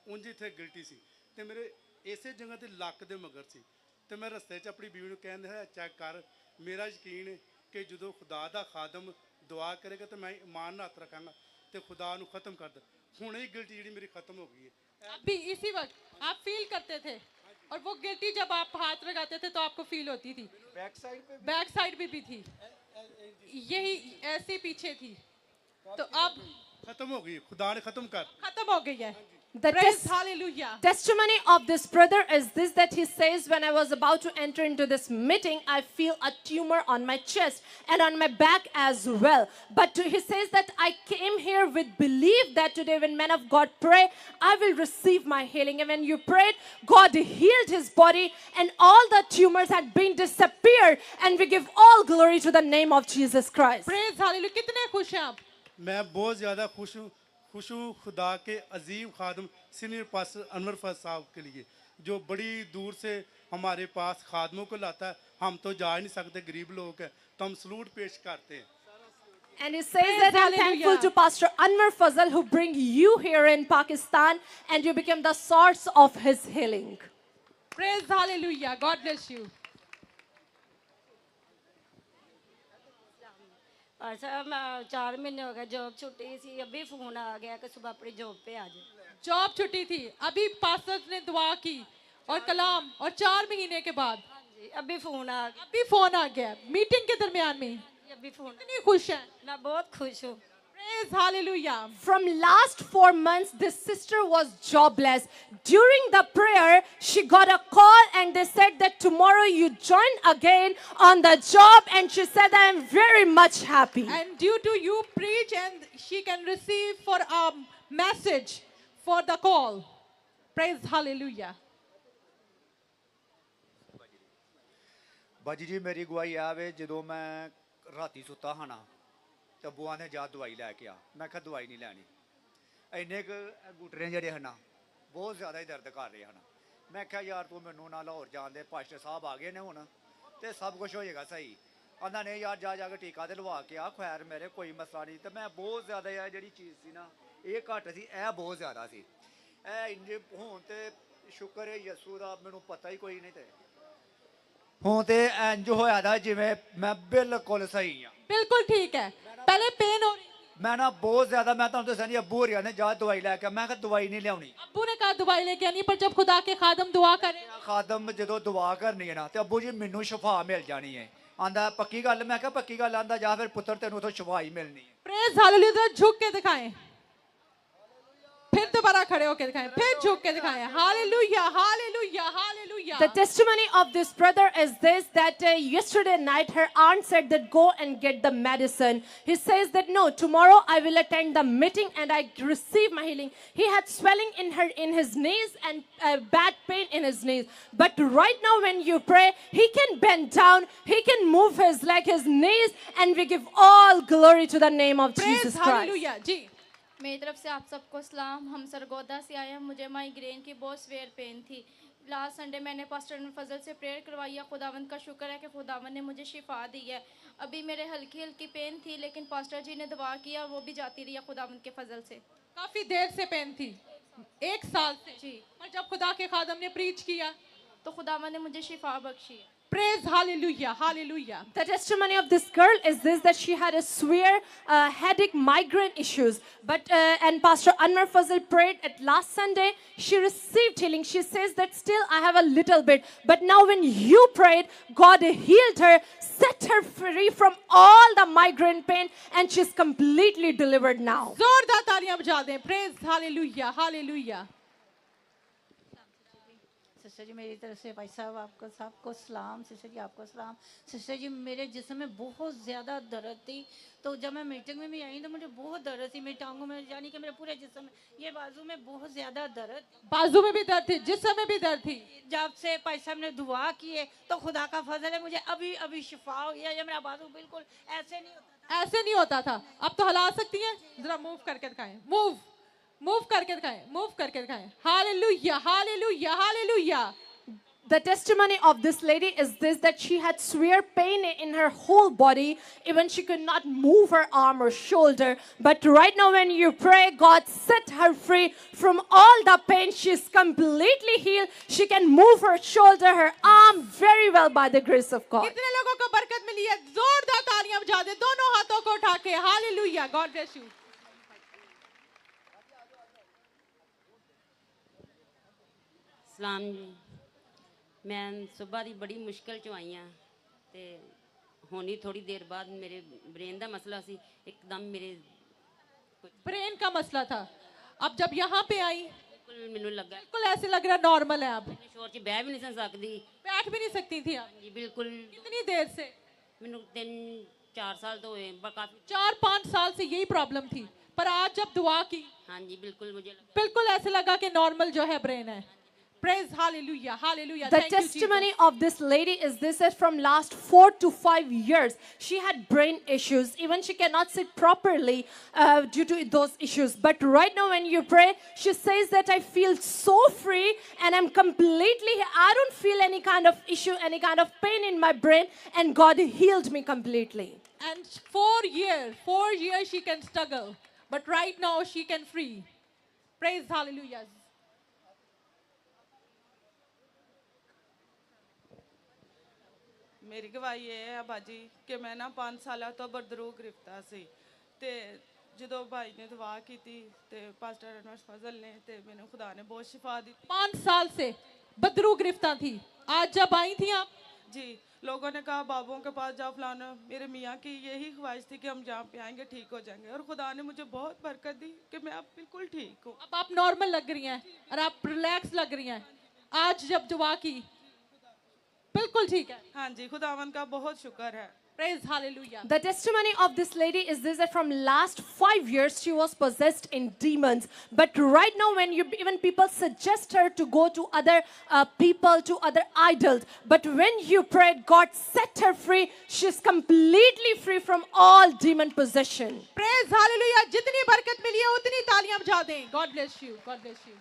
ਉਂਝ ਇੱਥੇ ਗਿਲਟੀ ਸੀ, ਤੇ ਮੇਰੇ ਇਸੇ ਜਗ੍ਹਾ ਤੇ ਲੱਕ ਦੇ ਮਗਰ ਸੀ, ਤੇ ਮੈਂ ਰਸਤੇ 'ਚ ਆਪਣੀ ਬੀਵੀ ਨੂੰ ਕਹਿੰਦਾ ਹੈ ਚੈੱਕ ਕਰ, ਮੇਰਾ ਯਕੀਨ ਹੈ ਕਿ ਜਦੋਂ ਖੁਦਾ ਦਾ ਖਾਦਮ ਦੁਆ ਕਰੇਗਾ ਤਾਂ ਮੈਂ ਈਮਾਨ ਨਾਲ ਹੱਥ ਰੱਖਾਂਗਾ ਤੇ ਖੁਦਾ ਨੂੰ ਖਤਮ ਕਰ ਦ. ਹੁਣੇ ਹੀ ਗਿਲਟੀ ਜਿਹੜੀ ਮੇਰੀ ਖਤਮ ਹੋ ਗਈ ਹੈ. अभी इसी वक्त आप फील करते थे, और वो गिल्टी जब आप हाथ लगाते थे तो आपको फील होती थी. बैक साइड पे भी थी, यही ऐसे पीछे थी, तो अब खत्म हो गई. खुदा ने खत्म कर. खत्म हो गई है. The Praise hallelujah. testimony of this brother is this, that he says, when I was about to enter into this meeting, I feel a tumor on my chest and on my back as well. But he says that I came here with belief that today when men of God pray, I will receive my healing. And when you prayed, God healed his body and all the tumors had been disappeared. And we give all glory to the name of Jesus Christ. Praise hallelujah. कितने खुश हैं आप? मैं बहुत ज़्यादा खुश हूँ खुदा के अजीम खादम सीनियर पास्टर अनवर फैज साहब के लिए, जो बड़ी दूर से हमारे पास खादमों को लाता है. हम तो जा नहीं सकते, गरीब लोग हैं, तो हम सलूट पेश करते हैं. And he says that I'm thankful to Pastor Anwar Fazal who bring you here in Pakistan, and you became the source of his healing. Praise hallelujah. God bless you. और साहब 4 महीने हो गए जॉब छुट्टी थी, अभी फोन आ गया कि सुबह अपनी जॉब पे आ जाए. जॉब छुट्टी थी, अभी पास्टर ने दुआ की और कलाम, और 4 महीने के बाद अभी फोन आ गया. अभी फोन आ गया मीटिंग के दरमियान में. अभी फोन. कितनी खुश है. मैं बहुत खुश हूँ. Praise hallelujah. From last 4 months, this sister was jobless. During the prayer, she got a call and they said that tomorrow you join again on the job, and she said, I am very much happy. And due to you preach, and she can receive for a message for the call. Praise hallelujah. ਬਾਜੀ ਜੀ ਮੇਰੀ ਗਵਾਹੀ ਆਵੇ, ਜਦੋਂ ਮੈਂ ਰਾਤੀ ਸੁੱਤਾ ਹਾਂ ਨਾ ਤਾਂ ਬੁਆ ਨੇ ਜਾ ਦਵਾਈ ਲੈ ਕੇ ਆ. ਮੈਂ ਕਿਹਾ ਦਵਾਈ ਨਹੀਂ ਲੈਣੀ, ਇੰਨੇ ਕੁ ਗੁੱਟਰੇ ਜਿਹੜੇ ਹਨ ਬਹੁਤ ਜ਼ਿਆਦਾ ਹੀ ਦਰਦ ਕਰ ਰਹੇ ਹਨ. ਮੈਂ ਕਿਹਾ ਯਾਰ ਤੂੰ ਮੈਨੂੰ ਨਾ ਲਾਹੌਰ ਜਾਣ ਦੇ, ਪਾਸਟਰ ਸਾਹਿਬ ਆ ਗਏ ਨੇ ਹੁਣ ਤੇ ਸਭ ਕੁਝ ਹੋ ਜਾਏਗਾ ਸਹੀ. ਆਂਦਾ ਨਹੀਂ ਯਾਰ ਜਾ ਕੇ ਟੀਕਾ ਤੇ ਲਵਾ ਕੇ ਆ, ਖੈਰ ਮੇਰੇ ਕੋਈ ਮਸਲਾ ਨਹੀਂ. ਤੇ ਮੈਂ ਬਹੁਤ ਜ਼ਿਆਦਾ ਇਹ ਜਿਹੜੀ ਚੀਜ਼ ਸੀ ਨਾ, ਇਹ ਘੱਟ ਸੀ, ਇਹ ਬਹੁਤ ਜ਼ਿਆਦਾ ਸੀ. ਇਹ ਇੰਨੇ ਹੁਣ ਤੇ ਸ਼ੁਕਰ ਹੈ ਯਿਸੂ ਦਾ, ਮੈਨੂੰ ਪਤਾ ਹੀ ਕੋਈ ਨਹੀਂ. ਤੇ ਹੁਣ ਤੇ ਇੰਜ ਹੋਇਆ ਦਾ ਜਿਵੇਂ ਮੈਂ ਬਿਲਕੁਲ ਸਹੀ ਆ. बिल्कुल ठीक है. पहले पेन हो रही. मैं ना बहुत ज्यादा, मैं तो दसा नहीं, अब्बू होरिया ने जा दवाई लेके, मैं कहा दवाई नहीं लियानी. अब्बू ने कहा दवाई लेके आनी, पर जब खुदा के खादम दुआ करें, खादम जो दुआ करनी है ना, तो अब्बू जी मैनू शफा मिल जानी है. आंदा पक्की गल, मैं कहा पक्की गल. आंदा जा फिर पुत्र तेनू तो शफा ही मिलनी है. Praise hallelujah. झुक के दिखाएं, फिर दोबारा खड़े होकर दिखाएं, फिर झुक के दिखाएं. Hallelujah, hallelujah, hallelujah. The testimony of this brother is this, that yesterday night her aunt said that go and get the medicine. He says that no, tomorrow I will attend the meeting and I receive my healing. He had swelling in his knees and bad pain in his knees. But right now when you pray, he can bend down, he can move his leg, his knees, and we give all glory to the name of praise Jesus Christ. Hallelujah. जी, मेरी तरफ से आप सबको सलाम. हम सरगोदा से आए हैं. मुझे माइग्रेन की बहुत स्वेयर पेन थी. लास्ट संडे मैंने पास्टर अनवर फजल से प्रेयर करवाई है. खुदावंद का शुक्र है कि खुदावंद ने मुझे शिफा दी है. अभी मेरे हल्की हल्की पेन थी, लेकिन पास्टर जी ने दुआ किया, वो भी जाती रही है खुदावंद के फजल से. काफी देर से पेन थी, 1 साल से. जी, और जब खुदा के खादम ने प्रीच किया तो खुदावंद ने मुझे शिफा बख्शी है. Praise hallelujah, hallelujah. The testimony of this girl is this, that she had a severe headache, migraine issues. But and Pastor Anwar Fazal prayed at last Sunday. She received healing. She says that still I have a little bit. But now when you prayed, God healed her, set her free from all the migraine pain, and she's completely delivered now. जोरदार तालियां बजा दें. Praise hallelujah, hallelujah. Sister जी मेरी तरफ से भाई साहब आपको सबको सलाम। सिस्टर जी आपको सलाम। सिस्टर जी मेरे जिस्म में बहुत ज़्यादा दर्द थी, तो जब मैं मीटिंग में भी आई तो मुझे बहुत दर्द थी, मेरी टांगों में, यानी कि मेरे पूरे जिस्म में, ये बाजू में बहुत ज़्यादा दर्द, बाजू में भी दर्द थी, जिस्म में भी दर्द थी। जब से भाई साहब ने दुआ की है तो खुदा का फजल है, मुझे अभी अभी शिफा हो गया। ये मेरा बाजू बिल्कुल ऐसे नहीं होता, ऐसे नहीं होता था। अब तो हिला सकती हैं, जरा मूव करके दिखाएं, मूव करके दिखाएं, मूव करके दिखाएं। Hallelujah, hallelujah, hallelujah. The testimony of this lady is this, that she had severe pain in her whole body. Even she could not move her arm or shoulder. But right now when you pray, God set her free from all the pain. She is completely healed. She can move her shoulder, her arm very well by the grace of God. कितने लोगों को बरकत मिली है? जोरदार तालियां बजा दे, दोनों हाथों को उठा के। Hallelujah, God bless you. सलाम जी, मैं सुबह दी बड़ी मुश्किल चो आई हाँ, ते होनी थोड़ी देर बाद मेरे ब्रेन का मसला सी, एकदम मेरे ब्रेन का मसला था। अब जब यहाँ पे आई बिल्कुल मैनू लगा, बिल्कुल ऐसे लग रहा नॉर्मल है। अब शोर च बह भी नहीं सकती, बैठ भी नहीं सकती थी आप जी बिल्कुल। कितनी देर से? मैनू 3-4 साल तो हुए, काफी 4-5 साल से यही प्रॉब्लम थी, पर आज जब दुआ की, हाँ जी बिल्कुल मुझे बिल्कुल ऐसे लगा कि नॉर्मल जो है ब्रेन है। Praise hallelujah, hallelujah. The Thank you, testimony Jesus. of this lady is this, that from last 4 to 5 years, she had brain issues. Even she cannot sit properly due to those issues. But right now when you pray, she says that I feel so free and I'm completely, I don't feel any kind of issue, any kind of pain in my brain, and God healed me completely. And 4 years she can struggle. But right now she can free. Praise hallelujah. ਮੇਰੀ ਗਵਾਹੀ ਇਹ ਹੈ ਬਾਜੀ ਕਿ ਮੈਂ ਨਾ 5 ਸਾਲਾਂ ਤੋਂ ਬਦਰੂ ਗ੍ਰਿਫਤਾਰ ਸੀ ਤੇ ਜਦੋਂ ਭਾਈ ਨੇ ਦੁਆ ਕੀਤੀ ਤੇ ਪਾਸਟਰ ਅਨਵਰ ਫਜ਼ਲ ਨੇ ਤੇ ਮੈਨੂੰ ਖੁਦਾ ਨੇ ਬਹੁਤ ਸ਼ਿਫਾ दी। 5 साल से बदरू गिरफ्तार थी। आज जब आई थी आप जी, लोगों ने कहा बाबुओं के पास जाओ फलाना, मेरे मियाँ की यही ख्वाहिश थी कि हम जहाँ पे आएंगे ठीक हो जाएंगे, और खुदा ने मुझे बहुत बरकत दी कि मैं अब बिल्कुल ठीक हूँ। अब आप नॉर्मल लग रही हैं और आप रिलैक्स लग रही हैं। आज जब दुआ की बिल्कुल ठीक है। हाँ जी, खुदावन का बहुत शुक्र है। Praise hallelujah. The testimony of this lady is this, that from last 5 years she was possessed in demons. But right now when even people suggest her to go to other people, to other idols. But when you prayed, God set her free. She's completely free from all demon possession. Praise hallelujah. जितनी बरकत मिली है उतनी तालियां बजा दें। God bless you. God bless you.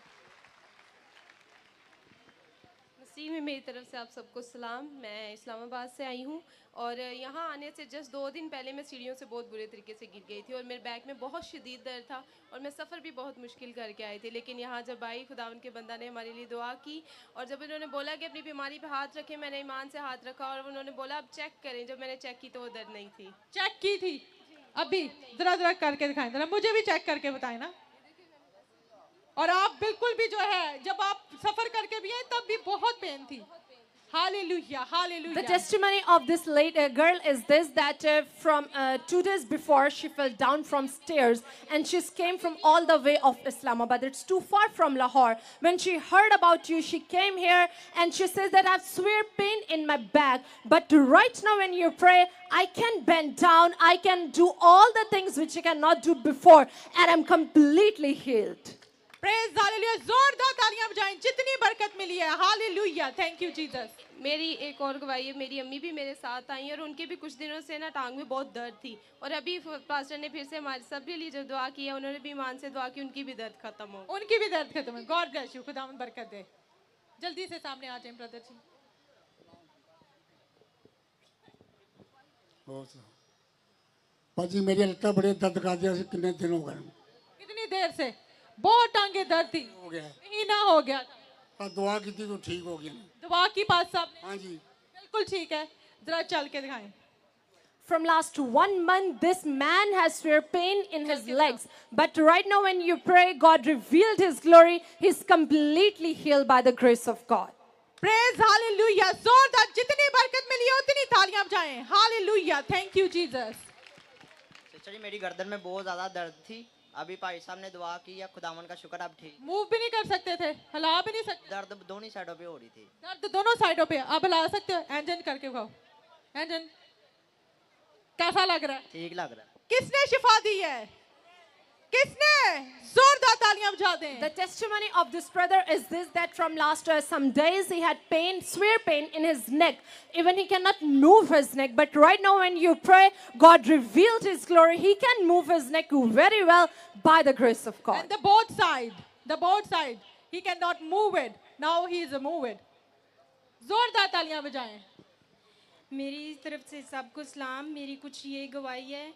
मसीह में मेरी तरफ से आप सबको सलाम। मैं इस्लामाबाद से आई हूँ और यहाँ आने से जस्ट 2 दिन पहले मैं सीढ़ियों से बहुत बुरे तरीके से गिर गई थी और मेरे बैक में बहुत शदीद दर्द था और मैं सफ़र भी बहुत मुश्किल करके आई थी। लेकिन यहाँ जब आई, खुदावन के बंदा ने हमारे लिए दुआ की और जब उन्होंने बोला कि अपनी बीमारी पे हाथ रखें, मैंने ईमान से हाथ रखा और उन्होंने बोला अब चेक करें। जब मैंने चेक की तो वो दर्द नहीं थी। चेक की थी? अभी जरा करके दिखाएं, जरा मुझे भी चेक करके बताएं ना। और आप बिल्कुल भी जो है, जब आप सफर करके भी आए तब भी बहुत पेन थी। Hallelujah, hallelujah. The testimony of this girl is this, that from 2 days before she fell down from stairs and she came from all the way of Islamabad. It's too far from Lahore. When she heard about you, she came here and she says that I have severe pain in my back. But right now when you pray, I can bend down, I can do all the things which I cannot do before, and I'm completely healed. Praise hallelujah. जोरदार तालियां बजाएं, जितनी बरकत मिली है। Hallelujah, thank you Jesus. मेरी एक और गवाही है, मेरी अम्मी भी मेरे साथ आई और उनके भी कुछ दिनों से ना टांग में बहुत दर्द थी और अभी पास्टर ने फिर से हमारे सबके लिए जो दुआ की है, उन्होंने भी ईमान से दुआ की, उनकी भी दर्द खत्म हो। उनकी भी दर्द खत्म है। गॉड ब्लेस यू, खुदावंद बरकत दे। जल्दी से सामने आ जाएं ब्रदर जी। पाजी मेरी लत्ता बड़े दर्द कर दिया, कितने दिन हो गए। कितनी देर से? बहुत टांगे दर्द थी। हो गया, महीना हो गया। दुआ की थी तो ठीक हो गया। दुआ की बात साहब ने? हाँ जी बिल्कुल ठीक है। जरा चल के दिखाएं। From last 1 month, this man has severe pain in his legs. But right now when you pray, God revealed his glory. He's completely healed by the grace of God. Praise hallelujah. जोरदार, जितनी बरकत मिली है उतनी तालियां बजाएं। Hallelujah, thank you Jesus. Sister जी मेरी गर्दन में बहुत ज़्यादा दर्द थी, अभी भाई साहब ने दुआ की या खुदावन का शुक्र अब ठीक। मूव भी नहीं कर सकते थे, हिला भी नहीं सकते। दर्द दोनों साइडों पे हो रही थी। दर्द दोनों साइडों पे, अब हिला सकते हो? एंजन करके खाओ। एंजन कैसा लग रहा है? ठीक लग रहा है। किसने शिफा दी है? किसने? जोरदार तालियां बजा दें। The testimony of this brother is this, that from last some days he had pain, severe pain in his neck. Even he cannot move his neck. But right now when you pray, God revealed his glory. He can move his neck very well by the grace of God. And the both side, he cannot move it. Now he is moved. जोरदार तालियां बजाएं। मेरी तरफ से सबको सलाम। मेरी कुछ ये गवाही है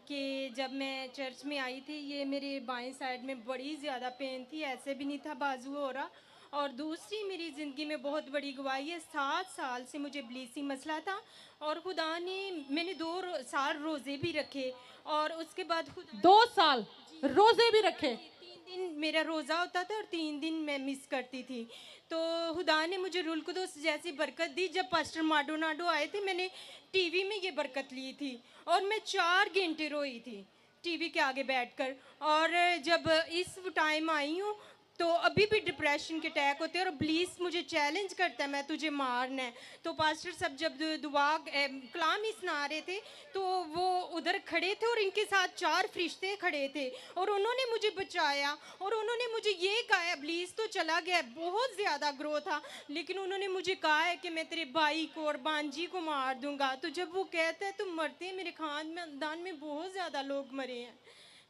कि जब मैं चर्च में आई थी, ये मेरे बाएं साइड में बड़ी ज़्यादा पेन थी, ऐसे भी नहीं था बाजू हो रहा। और दूसरी मेरी ज़िंदगी में बहुत बड़ी गवाही है, 7 साल से मुझे ब्लीसिंग मसला था और खुदा ने, मैंने 2 साल रोज़े भी रखे और उसके बाद 2 साल रोज़े भी रखे। 3 दिन मेरा रोज़ा होता था और 3 दिन मैं मिस करती थी। तो खुदा ने मुझे रुल कुदूस जैसी बरकत दी। जब पास्टर माडोनाडो आए थे, मैंने टीवी में ये बरकत ली थी और मैं 4 घंटे रोई थी टीवी के आगे बैठकर। और जब इस टाइम आई हूँ तो अभी भी डिप्रेशन के अटैक होते हैं और ब्लीस मुझे चैलेंज करता है, मैं तुझे मारना है। तो पास्टर साहब जब दुआ कलाम ही सुना रहे थे तो वो उधर खड़े थे और इनके साथ 4 फरिश्ते खड़े थे और उन्होंने मुझे बचाया और उन्होंने मुझे ये कहा, ब्लीस तो चला गया, बहुत ज़्यादा ग्रो था, लेकिन उन्होंने मुझे कहा है कि मैं तेरे भाई को और बांजी को मार दूंगा। तो जब वो कहता है तुम मरते हैं, मेरे खानदान में बहुत ज़्यादा लोग मरे हैं,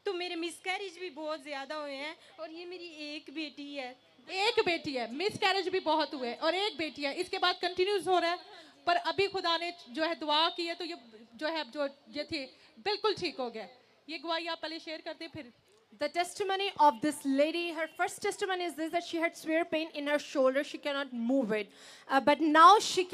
तो मेरे मिसकैरेज भी बहुत ज़्यादा हुए हैं और ये मेरी एक बेटी है। एक बेटी है, मिसकैरेज भी बहुत हुए और एक बेटी है। इसके बाद कंटिन्यूस हो रहा है, पर अभी खुदा ने जो है दुआ की है तो ये जो है जो ये थी बिल्कुल ठीक हो गया। ये गवाही आप पहले शेयर करते फिर। The testimony of this lady, her first testimony is this, that she had severe pain in her shoulder, she cannot move it, but now she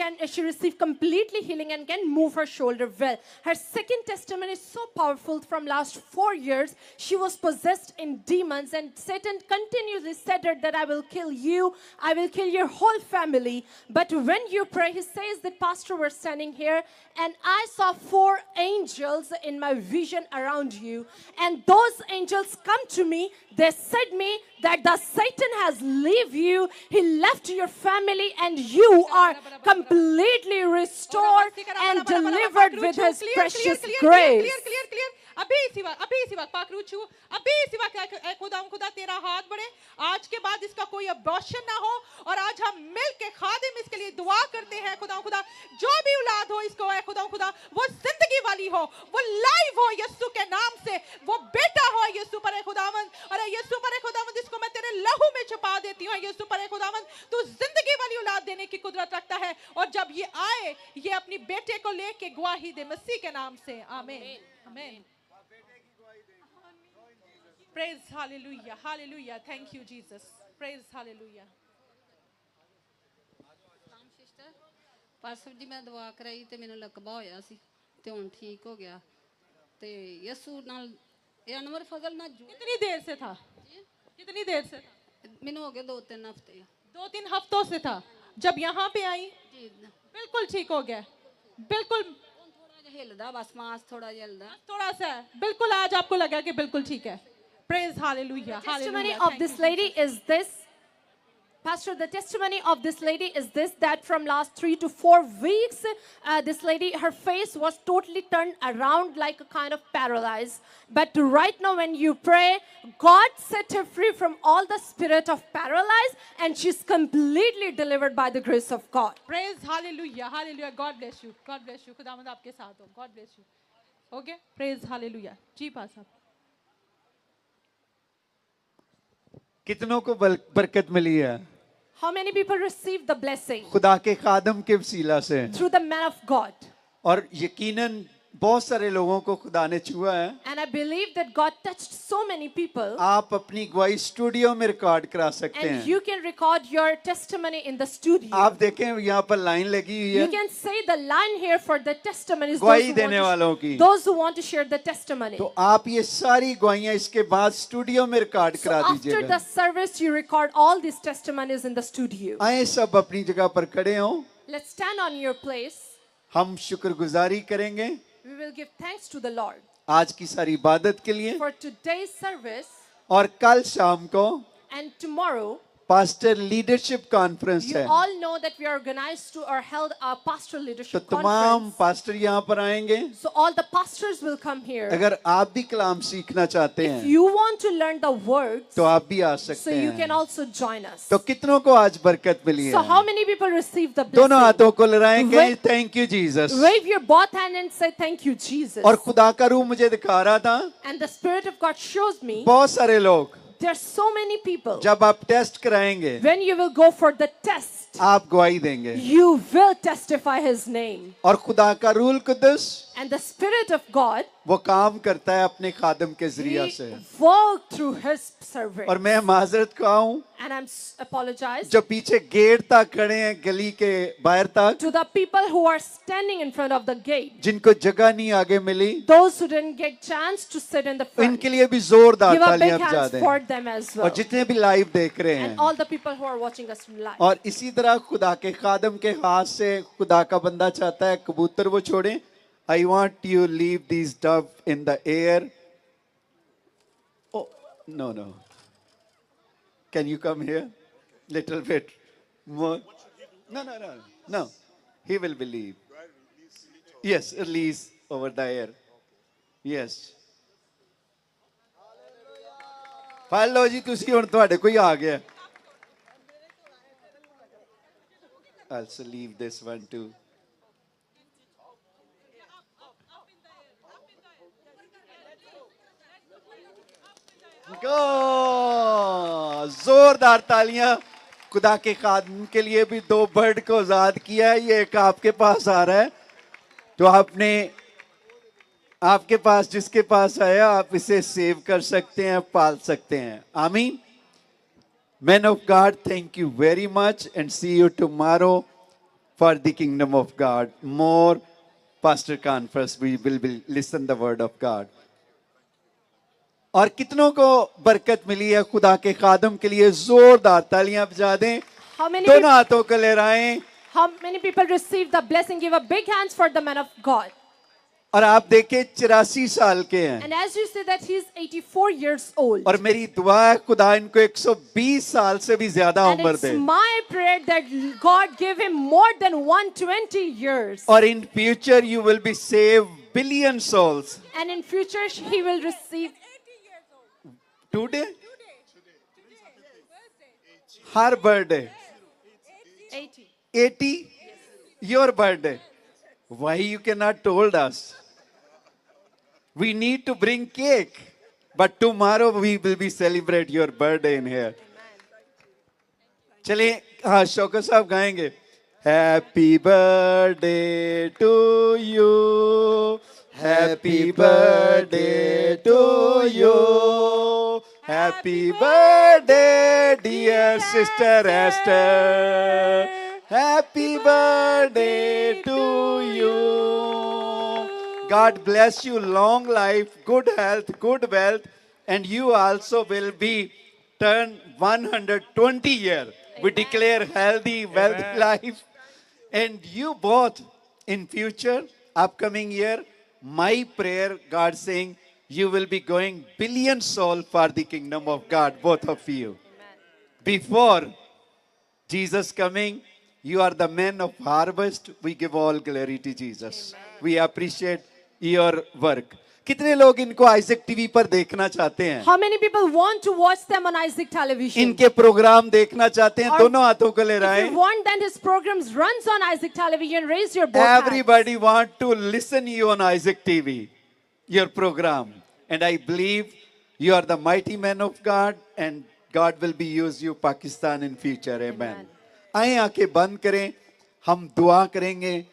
received completely healing and can move her shoulder well. Her second testimony is so powerful. From last 4 years she was possessed in demons and Satan continuously said her that I will kill you, I will kill your whole family. But when you pray, he says that pastor was standing here and I saw 4 angels in my vision around you, and those angels come to me. They said me that the Satan has leave you, he left your family, and you are completely restored and delivered with his precious grace. अभी इसी वक्त पाकरूचू, अभी इसी वक्त खुदा तेरा हाथ बढ़े। आज के बाद इसका कोई अबॉर्शन ना हो और आज हम मिल के खादिम इसके लिए दुआ करते हैं। खुदा जो भी औलाद हो इसको है खुदा वो जिंदगी वाली हो, वो लाइव हो यीशु के नाम से, वो बेटा हो यीशु पर खुदावंद। अरे यीशु पर खुदावंद, इसको मैं तेरे लहू में छुपा देती हूँ। यीशु पर खुदावंद, तू जिंदगी वाली औलाद देने की कुदरत रखता है और जब ये आए, ये अपनी बेटे को लेके गवाही दे मसीह के नाम से। आमीन आमीन। Praise hallelujah, hallelujah. Thank you Jesus. Praise hallelujah. Pastor ਜੀ ਮੈਂ ਦੁਆ ਕਰਾਈ ਤੇ ਮੈਨੂੰ ਲਕਬਾ ਹੋਇਆ ਸੀ ਤੇ ਹੁਣ ਠੀਕ ਹੋ ਗਿਆ ਤੇ ਯਿਸੂ ਨਾਲ ਇਹ ਅਨਵਰ ਫਜ਼ਲ ਨਾਲ कितनी देर से था? कितनी देर से? ਮੈਨੂੰ ਹੋ ਗਏ 2-3 ਹਫ਼ਤੇ। 2-3 हफ्तों से था। जब यहाँ पे आई बिल्कुल ठीक हो गया, बिल्कुल थोड़ा जिहा हिलदा, बस मांस थोड़ा जिहा हिलदा, थोड़ा सा बिल्कुल। आज आपको लगा कि बिल्कुल ठीक है। Praise hallelujah. The testimony of this lady is this, Pastor, the testimony of this lady is this, that from last 3 to 4 weeks, this lady, her face was totally turned around like a kind of paralyzed. But right now when you pray, God set her free from all the spirit of paralyzed and she's completely delivered by the grace of God. Praise hallelujah, hallelujah. God bless you, God bless you. खुदावंद आपके साथ हो, God bless you. Okay, praise hallelujah. जी पास साहब। कितनों को बरकत मिली है? How many people received the blessing? खुदा के खादम के वसीला से, through the man of God. और यकीनन बहुत सारे लोगों को खुदा ने छुआ है। And I believe that God touched so many people. आप अपनी गवाही स्टूडियो में रिकॉर्ड करा सकते हैं। And you can record your testimony in the studio. आप देखें यहाँ पर लाइन लगी हुई है। You can say the line here for the testimonies. गवाही देने वालों की। Those who want to share the testimony. तो आप ये सारी गवाहियाँ इसके बाद स्टूडियो में रिकॉर्ड करा दीजिएगा। After the service, you record all these testimonies in the studio. आए सब अपनी जगह पर खड़े हों। Let's stand on your place. हम शुक्रगुजारी करेंगे। We will give thanks to the Lord. आज की सारी इबादत के लिए, for today's service, और कल शाम को and tomorrow. Pastor leadership conference You है। all know that we are organized to or held our pastoral तो leadership तमाम conference. पास्टर यहाँ पर आएंगे। So all the pastors will come here. अगर आप भी कलाम सीखना चाहते If हैं you want to learn the words, तो आप भी आ so सकते you can हैं। also join us. तो कितनों को आज बरकत मिली So है? how many people receive the दोनों blessing? हाथों को लड़ाएं, कहें Wave- thank you Jesus. Wave your both hand and say thank you, Jesus. और खुदा का रूह मुझे दिखा रहा था, And the Spirit of God shows me बहुत सारे लोग there are so many people. जब आप टेस्ट कराएंगे When you will go for the test, आप गवाही देंगे। you will testify His name. और खुदा का rule Quddus And the Spirit of God वो काम करता है अपने खादम के जरिया He से। worked through His servant. और मैं माजरत का हूँ And I'm apologize जो पीछे गेट तक खड़े हैं, गली के बाहर तक, to the people who are standing in front of the gate. जिनको जगह नहीं आगे मिली, Those who didn't get chance to sit in the front. इनके लिए भी जोरदार Give a तालियां big बजा hands दें। for them as well. और जितने भी लाइव देख रहे हैं, And all the people who are watching us live. और इसी तरह खुदा के खादम के हाथ से खुदा का बंदा चाहता है कबूतर वो छोड़े। I want you leave these dove in the air. Oh, no. Can you come here? Little bit more. No. He will believe. Yes, release over the air. Yes. ਫੜ ਲਓ ਜੀ ਤੁਸੀਂ, ਹੁਣ ਤੁਹਾਡੇ ਕੋਈ ਆ ਗਿਆ। Also leave this one too. जोरदार तालियां खुदा के खादम के लिए भी। दो बर्ड को आजाद किया है, ये एक आपके पास आ रहा है, तो आपके पास जिसके पास आया आप इसे सेव कर सकते हैं, पाल सकते हैं। आमीन। Men of God, thank you very much and see you tomorrow for the kingdom of God. More pastor conference, we will listen the word of God. और कितनों को बरकत मिली है खुदा के खादम के लिए? जोरदार तालियां बजा दें, दोनों हाथों को लहराएं। How many people receive the blessing? Give a big hands for the man of God. और आप देखें 84 साल के हैं, And as you say that he's 84 years old. और मेरी दुआ है खुदा इनको 120 साल से भी ज्यादा And उम्र it's they, my prayer that God give him more than 120 years. और in future you will be save billion souls. And in future he will receive Today? Her birthday. 80? Your birthday. Why you cannot told us? We need to bring cake. But tomorrow we will be celebrate your birthday in here. चलिए, हाँ शौकत साहब गाएंगे। Happy birthday to you. Happy birthday to you. Happy birthday, dear sister Esther. Happy birthday to you. God bless you, long life, good health, good wealth, and you also will be turn 120 years. We declare healthy, wealthy life. And you both in future, upcoming year, my prayer, God saying, you will be going billion soul for the kingdom of God, both of you. Before Jesus coming, you are the men of harvest. We give all glory to Jesus. We appreciate your work. कितने लोग इनको Isaac TV पर देखना चाहते हैं? How many people want to watch them on Isaac television? इनके programme देखना चाहते हैं? Or दोनों हाथों को ले If रहे you हैं। want then his programs runs on Isaac television, raise your both hands. Everybody want to listen you on Isaac TV, your program. And I believe you are the mighty man of God and God will be use you Pakistan in future. Amen. आए आंखें बंद करें, हम दुआ करेंगे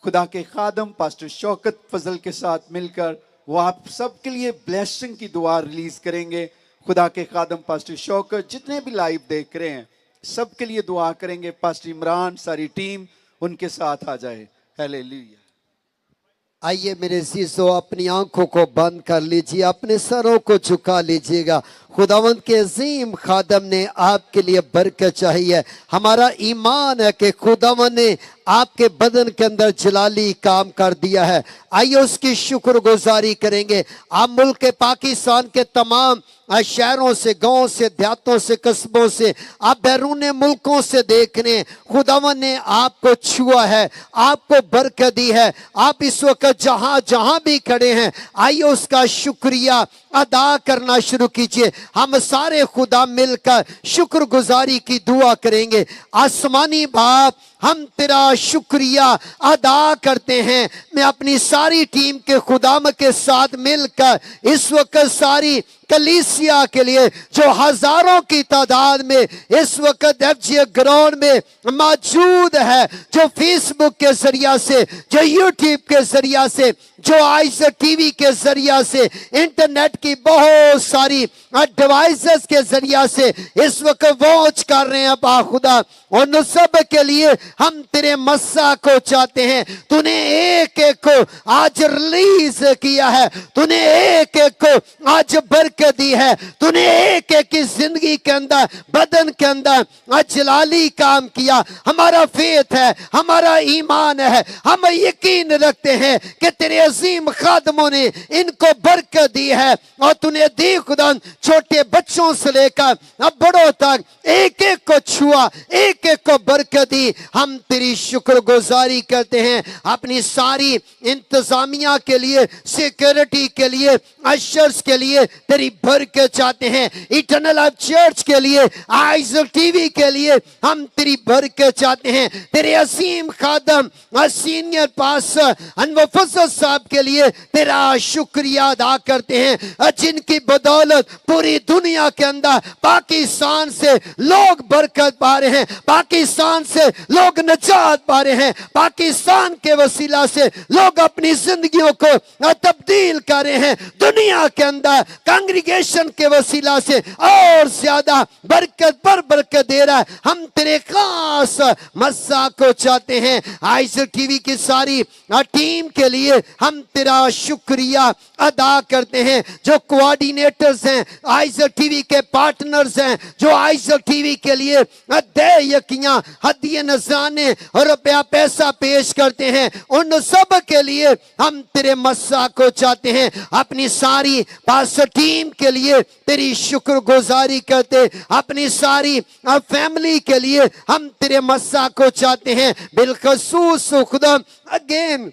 खुदा के खादम pastor Shaukat फजल के साथ मिलकर। वो आप सबके लिए ब्लेसिंग की दुआ रिलीज करेंगे। खुदा के खादम पास्टर शौकत जितने भी लाइव देख रहे हैं सबके लिए दुआ करेंगे। पास्टर इमरान, सारी टीम उनके साथ आ जाए। हालेलुया। आइए मेरे अज़ीज़ों, अपनी आंखों को बंद कर लीजिए, अपने सरों को झुका लीजिएगा। खुदावंद के अजीम खादम ने आपके लिए बरकत चाहिए। हमारा ईमान है कि खुदावंद ने आपके बदन के अंदर जलाली काम कर दिया है। आइए उसकी शुक्रगुजारी करेंगे। आप मुल्क पाकिस्तान के तमाम शहरों से, गांवों से, देहातों से, कस्बों से, आप बैरून मुल्कों से देख रहे हैं, खुदावन ने आपको छुआ है, आपको बरकत दी है। आप इस वक्त जहां जहां भी खड़े हैं, आइए उसका शुक्रिया अदा करना शुरू कीजिए। हम सारे खुदा मिलकर शुक्रगुजारी की दुआ करेंगे। आसमानी बाप, हम तेरा शुक्रिया अदा करते हैं। मैं अपनी सारी टीम के खुदाम के साथ मिलकर इस वक्त सारी कलीसिया के लिए जो हजारों की तादाद में इस वक्त एफजे ग्राउंड में मौजूद है, जो फेसबुक के जरिया से, जो यूट्यूब के जरिया से, जो आइस टीवी के जरिया से, इंटरनेट की बहुत सारी डिवाइसेस के जरिया से इस वक्त वॉच कर रहे हैं बाखुदा, उन सब के लिए हम तेरे मस्सा को चाहते हैं। तूने एक एक को आज रिलीज किया है, तूने एक एक को आज बरकत दी है, तूने एक एक की जिंदगी के अंदर, बदन के अंदर जलाली काम किया। हमारा फेथ है, हमारा ईमान है, हम यकीन रखते हैं कि तेरे अजीम खादमों ने इनको बरकत दी है। और तूने दी खुदा, छोटे बच्चों से लेकर अब बड़ों तक एक एक को छुआ, एक एक को बरकत दी। हम तेरी शुक्रगुजारी करते हैं अपनी सारी इंतजामिया के लिए, सिक्योरिटी के लिए, अशर्स के लिए तेरी बरकत चाहते हैं। इटर्नल ऑफ चर्च के लिए, आइज टीवी के लिए हम तेरी बरकत चाहते हैं। तेरे असीम खादम सीनियर पास्टर अनवर फजल साहब के लिए तेरा शुक्रिया अदा करते हैं, जिनकी बदौलत पूरी दुनिया के अंदर पाकिस्तान से लोग बरकत पा रहे हैं, पाकिस्तान से लोग निजात पा रहे हैं, पाकिस्तान के वसीला से लोग अपनी जिंदगियों को तब्दील कर रहे हैं। दुनिया के अंदर कांग्रीगेशन के वसीला से और ज्यादा बरकत पर बरकत दे रहा है। हम तेरे खास मस्सा को चाहते हैं। आइस टीवी की सारी टीम के लिए हम तेरा शुक्रिया अदा करते हैं, जो कोऑर्डिनेटर्स हैं, आइस टीवी के पार्टनर्स हैं, जो आइस टीवी के लिए देयकियां, हदिये नजराने और रुपया पैसा पेश करते हैं, उन सब के लिए हम तेरे मस्सा को चाहते हैं। अपनी सारी पास टीम के लिए तेरी शुक्रगुजारी करते, अपनी सारी फैमिली के लिए हम तेरे मस्सा को चाहते हैं। बिलखसूस खुदा अगेन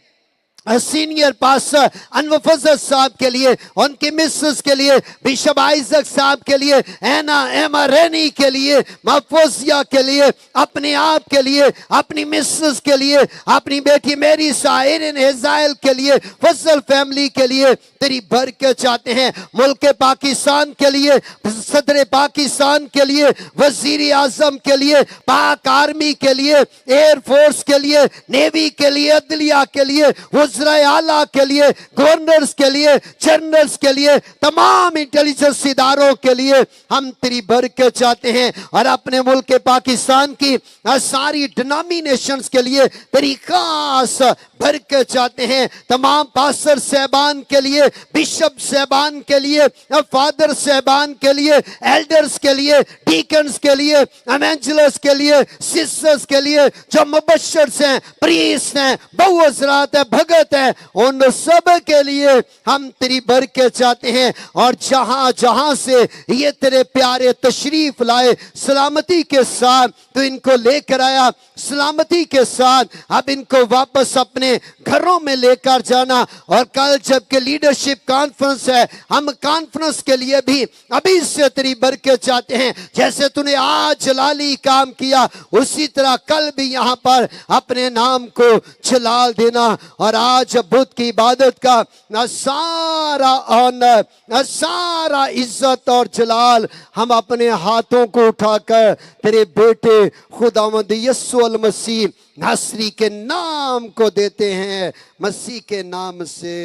सीनियर पास्टर अनवर फजल साहब के लिए, उनके मिसेस के लिए, बिशप आइजक साहब के लिए, एना एमा रेनी के लिए, महफूजिया के लिए, अपने आप के लिए, अपनी मिसेस के लिए, अपनी बेटी मेरी साइरिन इज़राइल के लिए, फजल फैमिली के लिए तेरी बरकत चाहते हैं। मुल्क पाकिस्तान के लिए, सदर पाकिस्तान के लिए, वजीर आजम के लिए, पाक आर्मी के लिए, एयरफोर्स के लिए, नेवी के लिए, अदलिया के लिए, वज़राए आला के लिए, गवर्नर्स के लिए, जनरल्स के लिए, तमाम इंटेलिजेंस इदारों के लिए हम तेरी बरकत चाहते हैं। और अपने मुल्क पाकिस्तान की सारी डिनोमिनेशंस के लिए तेरी खास बरकत चाहते हैं। तमाम पास्टर सहबान के लिए, बिशप सहबान के लिए, फादर सहबान के लिए, एल्डर्स के लिए, डीकन्स के लिए, एवेंजलिस्ट के लिए, सिस्टर्स के लिए, जो मुबश्शिर्स हैं, प्रीस्ट हैं, बहु हज़रात हैं, भगत हैं, उन सब के लिए हम तेरी बरकत चाहते हैं। और जहां जहां से ये तेरे प्यारे तशरीफ लाए, सलामती के साथ तो इनको लेकर आया, सलामती के साथ अब इनको वापस अपने घरों में लेकर जाना। और कल जबकि लीडरशिप कॉन्फ्रेंस है, हम कॉन्फ्रेंस के लिए भी अभी से तेरी बरकत चाहते हैं। जैसे तूने आज जलाली काम किया, उसी तरह कल भी यहाँ पर अपने नाम को जलाल देना। और आज बुद्ध की इबादत का सारा ऑनर, सारा इज्जत और जलाल हम अपने हाथों को उठाकर तेरे बेटे खुदावंद यीशु अल मसीह नासरी के नाम को देते हैं, मसीह के नाम से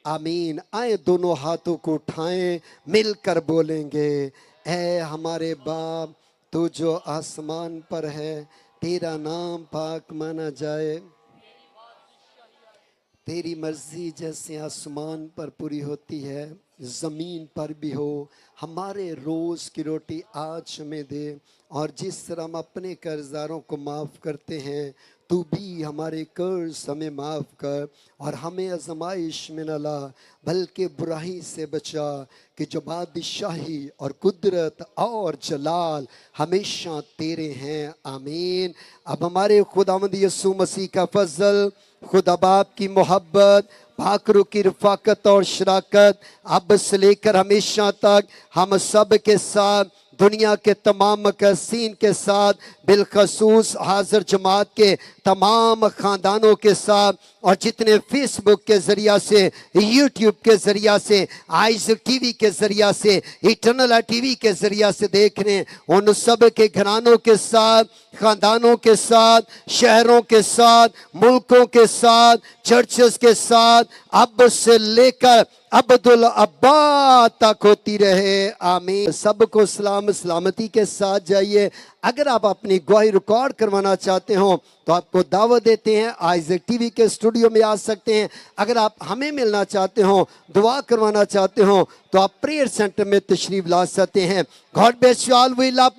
आमीन। आए दोनों हाथों को उठाएं, मिलकर बोलेंगे, ऐ हमारे बाप तू जो आसमान पर है, तेरा नाम पाक माना जाए, तेरी मर्जी जैसे आसमान पर पूरी होती है, जमीन पर भी हो। हमारे रोज़ की रोटी आज हमें दे, और जिस तरह हम अपने कर्जदारों को माफ़ करते हैं तू भी हमारे कर्ज हमें माफ़ कर, और हमें आज़माइश में न ला बल्कि बुराई से बचा, कि जो बादशाही और कुदरत और जलाल हमेशा तेरे हैं, आमीन। अब हमारे खुदावंद यीशु मसीह का फजल, खुदा बाप की मोहब्बत, भाकरू की रफ़ाकत और शराकत अब से लेकर हमेशा तक हम सब के साथ, दुनिया के तमाम मकसीन के साथ, बिलखसूस हाजिर जमात के तमाम ख़ानदानों के साथ, और जितने फेसबुक के ज़रिया से, यूट्यूब के ज़रिया से, आइज़क टीवी के ज़रिया से, इटर्नल टीवी के ज़रिया से देख रहे हैं, उन सब के घरानों के साथ, ख़ानदानों के साथ, शहरों के साथ, मुल्कों के साथ, चर्चेस के साथ अब से लेकर अब्दुल अब्बा तक होती रहे, आमीन। सबको सलाम सलामती के साथ जाइए। अगर आप अपनी गवाही रिकॉर्ड करवाना चाहते हो तो आपको दावत देते हैं, आइज़क टीवी के स्टूडियो में आ सकते हैं। अगर आप हमें मिलना चाहते हो, दुआ करवाना चाहते हो, तो आप प्रेयर सेंटर में तशरीफ ला सकते हैं। God bless you all. We love